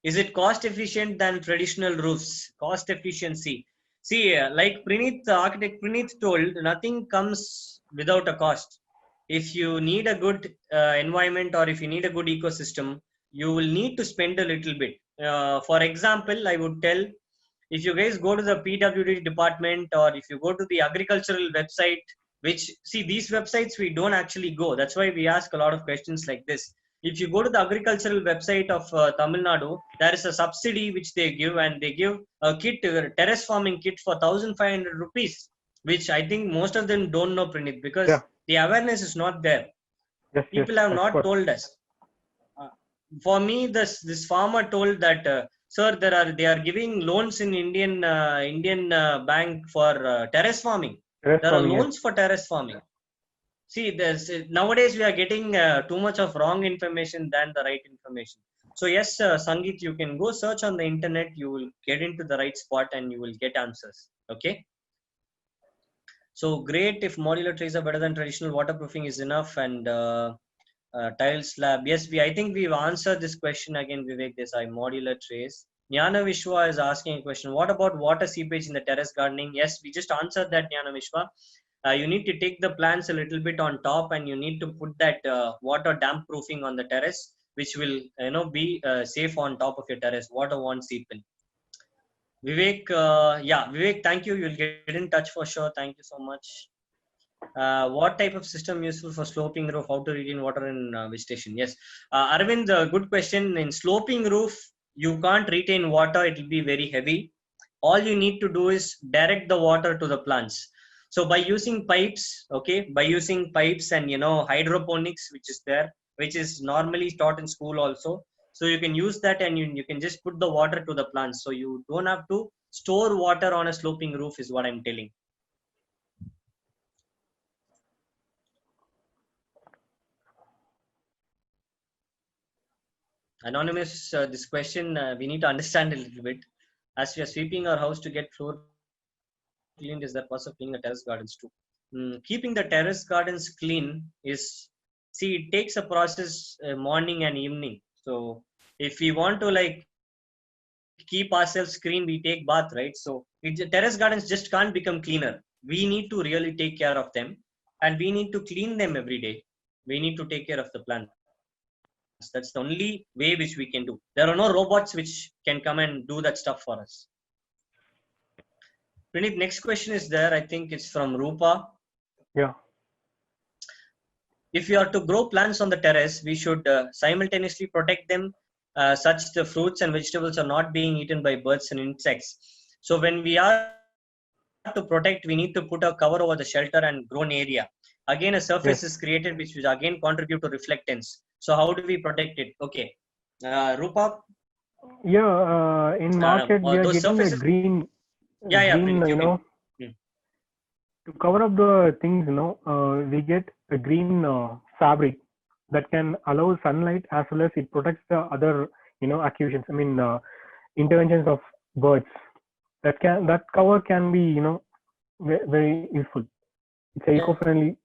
Is it cost efficient than traditional roofs? Cost efficiency. See, like Pranith, architect Pranith told, nothing comes without a cost. If you need a good environment or if you need a good ecosystem, you will need to spend a little bit. For example, I would tell, if you guys go to the PWD department or if you go to the agricultural website, which, see, these websites we don't actually go. That's why we ask a lot of questions like this. If you go to the agricultural website of Tamil Nadu, there is a subsidy which they give, and they give a kit, a terrace farming kit for 1,500 rupees, which I think most of them don't know, Pranit, because Yeah. the awareness is not there. Yes, People yes, have of not course. told us. For me, this farmer told that, sir, they are giving loans in Indian bank for terrace farming. Terrace There are farming, yes. loans for terrace farming. See, nowadays we are getting too much of wrong information than the right information. So yes, Sangeet, you can go search on the internet. You will get into the right spot and you will get answers. Okay. So great if modular trays are better than traditional waterproofing is enough, and tile slab. Yes, I think we've answered this question again, Vivek Desai, modular trays. Jnana Vishwa is asking a question. What about water seepage in the terrace gardening? Yes, we just answered that, Jnana Vishwa. You need to take the plants a little bit on top, and you need to put that water damp proofing on the terrace, which will be safe on top of your terrace. Water won't seep in. Vivek, Vivek, thank you. You'll get in touch for sure. Thank you so much. What type of system useful for sloping roof? How to retain water in vegetation? Yes, Arvind, good question. In sloping roof, you can't retain water. It will be very heavy. All you need to do is direct the water to the plants. So by using pipes, okay, by using pipes and hydroponics, which is there, which is normally taught in school also. So you can use that, and you can just put the water to the plants. So you don't have to store water on a sloping roof, is what I'm telling. Anonymous, this question we need to understand a little bit. As we are sweeping our house to get floor cleaned, is that possible cleaning the terrace gardens too? Keeping the terrace gardens clean is, see, it takes a process, morning and evening. So if we want to like keep ourselves clean, we take bath, right? So terrace gardens just can't become cleaner. We need to really take care of them, and we need to clean them every day. We need to take care of the plants. That's the only way which we can do. There are no robots which can come and do that stuff for us. Pranit, next question is there. I think it's from Rupa. Yeah. If you are to grow plants on the terrace, we should simultaneously protect them, such the fruits and vegetables are not being eaten by birds and insects. So when we are to protect, we need to put a cover over the shelter and grown area. Again, a surface is created which will again contribute to reflectance. So how do we protect it? Okay, Rupa. Yeah, in market we are those getting surfaces, the green, Pranit, to cover up the things, we get a green fabric that can allow sunlight, as well as it protects the other, acquisitions. I mean, interventions of birds. That cover can be, very useful. It's eco-friendly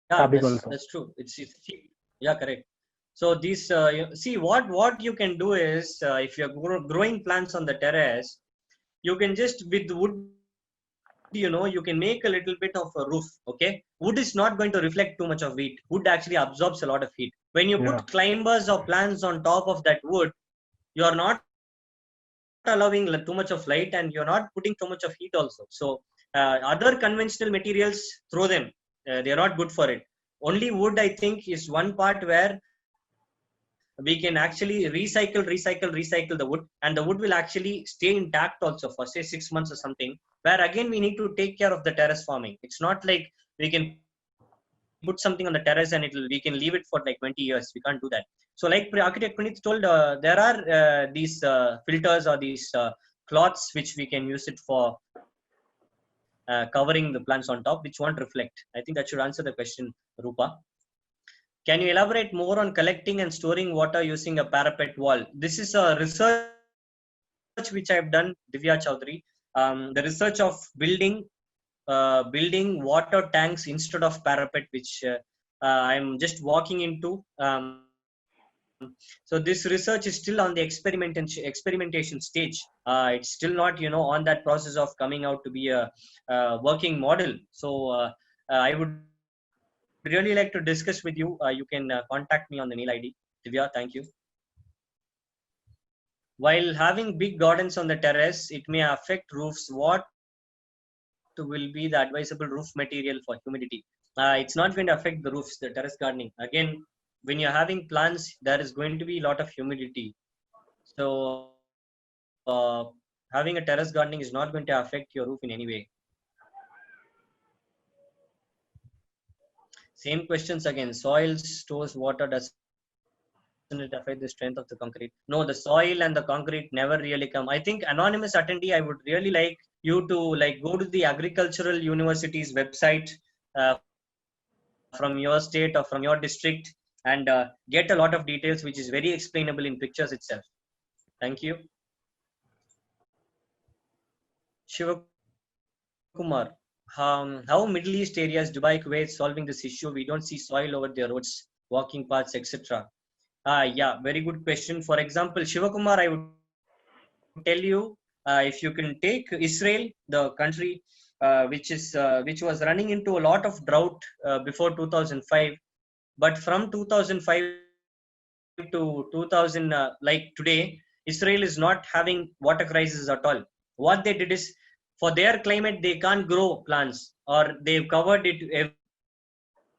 fabric also. That's true. It's cheap. Yeah, correct. So these, see, what you can do is, if you're growing plants on the terrace, you can just, with wood, you can make a little bit of a roof. Okay, wood is not going to reflect too much of heat. Wood actually absorbs a lot of heat. When you put climbers or plants on top of that wood, you are not allowing too much of light, and you're not putting too much of heat also. So other conventional materials, throw them. They're not good for it. Only wood, I think, is one part where we can actually recycle the wood, and the wood will actually stay intact also for say 6 months or something, where again we need to take care of the terrace farming. It's not like we can put something on the terrace and we can leave it for like 20 years. We can't do that. So like architect Pranit told, there are these filters or these cloths which we can use it for covering the plants on top, which won't reflect. I think that should answer the question, Rupa. Can you elaborate more on collecting and storing water using a parapet wall? This is a research which I've done, Divya Chaudhary. The research of building water tanks instead of parapet, which I'm just walking into. So this research is still on the experimentation stage. It's still not, on that process of coming out to be a working model. So I would really like to discuss with you. You can contact me on the mail ID. Divya, thank you. While having big gardens on the terrace, it may affect roofs. What will be the advisable roof material for humidity? It's not going to affect the roofs, the terrace gardening. Again, when you're having plants, there is going to be a lot of humidity. So having a terrace gardening is not going to affect your roof in any way. Same questions again. Soil stores water. Doesn't it affect the strength of the concrete? No, the soil and the concrete never really come. I think anonymous attendee, I would really like you to go to the agricultural university's website uh, from your state or from your district and get a lot of details which is very explainable in pictures itself. Thank you. Shivakumar, how Middle East areas, Dubai, Kuwait, solving this issue? We don't see soil over their roads, walking paths, etc. Yeah, very good question. For example, Shivakumar, I would tell you, if you can take Israel, the country which was running into a lot of drought before 2005, but from 2005 to 2000, like today, Israel is not having water crisis at all. What they did is, for their climate, they can't grow plants, or they've covered it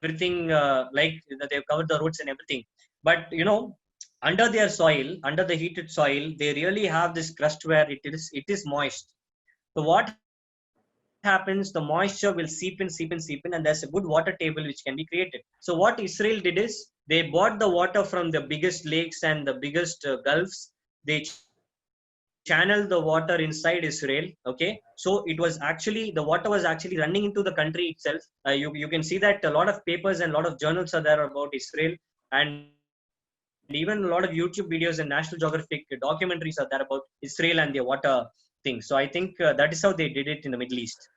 everything, they've covered the roots and everything. But under their soil, under the heated soil, they really have this crust where it is moist. So what happens, the moisture will seep in, and there's a good water table which can be created. So what Israel did is, they bought the water from the biggest lakes and the biggest gulfs. They channeled the water inside Israel. Okay, so the water was actually running into the country itself. You can see that a lot of papers and a lot of journals are there about Israel, and even a lot of YouTube videos and National Geographic documentaries are there about Israel and their water thing. So I think that is how they did it in the Middle East.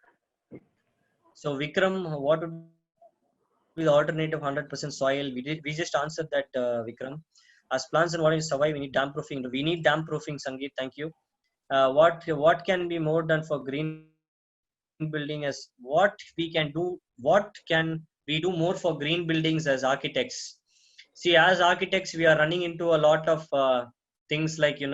So Vikram, what would be the alternative 100% soil? We just answered that, Vikram. As plants and water survive, we need damp proofing. We need damp proofing, Sangeet. Thank you. What can be more done for green building? As what we can do? What can we do more for green buildings as architects? See, as architects, we are running into a lot of things like, we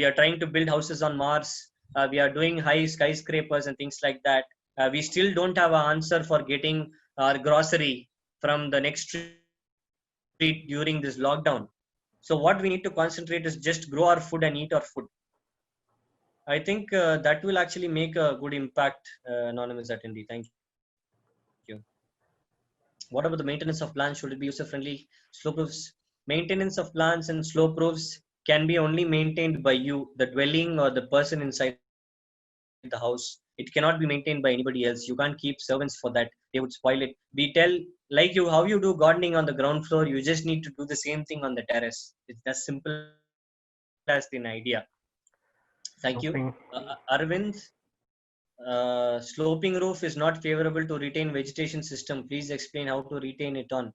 are trying to build houses on Mars. We are doing high skyscrapers and things like that. We still don't have an answer for getting our grocery from the next street during this lockdown. So what we need to concentrate is just grow our food and eat our food. I think that will actually make a good impact, anonymous attendee. Thank you. What about the maintenance of plants? Should it be user-friendly? Slope roofs. Maintenance of plants and slope roofs can be only maintained by you, the dwelling or the person inside the house. It cannot be maintained by anybody else. You can't keep servants for that. They would spoil it. We tell, like how you do gardening on the ground floor, you just need to do the same thing on the terrace. It's as simple as the idea. Thank you. Arvind, sloping roof is not favorable to retain vegetation system. Please explain how to retain it on.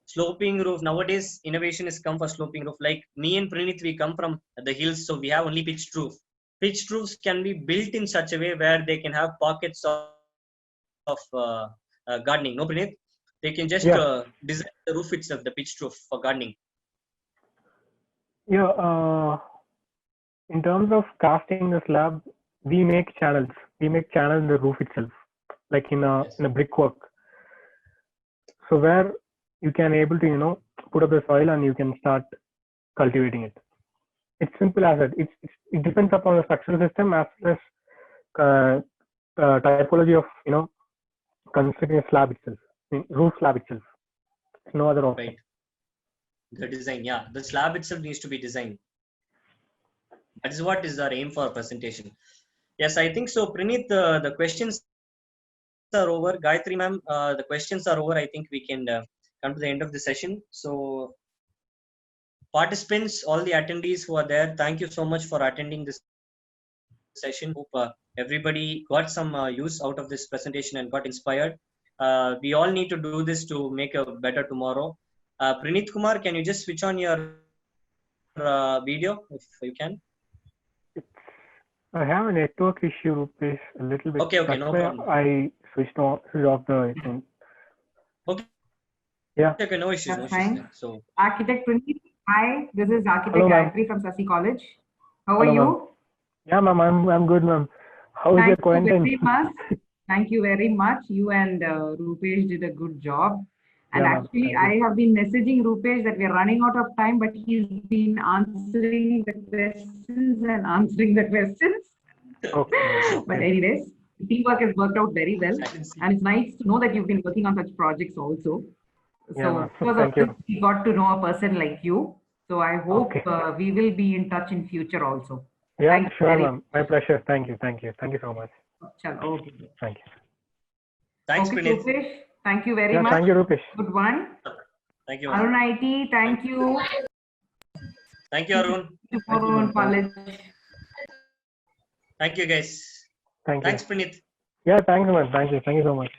Sloping roof, nowadays innovation has come for sloping roof. Like me and Pranit, we come from the hills, so we have only pitched roof. Pitched roofs can be built in such a way where they can have pockets of gardening. No, Pranit? They can just design the roof itself, the pitched roof for gardening. Yeah, in terms of casting the slab, we make channels. We make channels in the roof itself, like in a brickwork. So where you can able to put up the soil and you can start cultivating it. It's simple as that. It depends upon the structural system as well as typology of constructing a slab itself, roof slab itself. No other option. Right. The design, yeah, the slab itself needs to be designed. That is what is our aim for presentation. Yes, I think so. Pranit, the questions are over. Gayatri ma'am, the questions are over. I think we can come to the end of the session. So participants, all the attendees who are there, thank you so much for attending this session. Hope everybody got some use out of this presentation and got inspired. We all need to do this to make a better tomorrow. Pranit Kumar, can you just switch on your video if you can? I have a network issue, Rupesh, a little bit. Okay, That's no why problem. I switched off the thing. Okay. Yeah. Okay, no issues. That's No issues. fine. So, Architect Pranit, hi, this is Architect Hello, ma'am. Gayatri from Sasi College. How Hello, are you? ma'am. Yeah, ma'am, I'm good, ma'am. How is your Thank you quarantine? very much. Thank you very much. You and Rupesh did a good job. And Yeah, ma'am. actually, Thank you. I have been messaging Rupesh that we are running out of time, but he's been answering the questions and answering the questions. Okay. But anyways, teamwork has worked out very well. I can see. And it's nice to know that you've been working on such projects also. Yeah, So ma'am. because Thank of this, you. we got to know a person like you. So I hope Okay. we will be in touch in future also. Yeah, Thank you sure, very ma'am. My pleasure. Thank you. Thank you. Thank you so much. Chalo, okay. Thank you. Thanks, Okay, Pranit. Rupesh, thank you very Yeah, much. thank you, Rupesh. Good one. Thank you. Arun IT, thank you. Thank you, Arun. Arun College. Thank you, guys. Thank you. Thanks, Pranit. Yeah, thanks, man. Thank you. Thank you so much.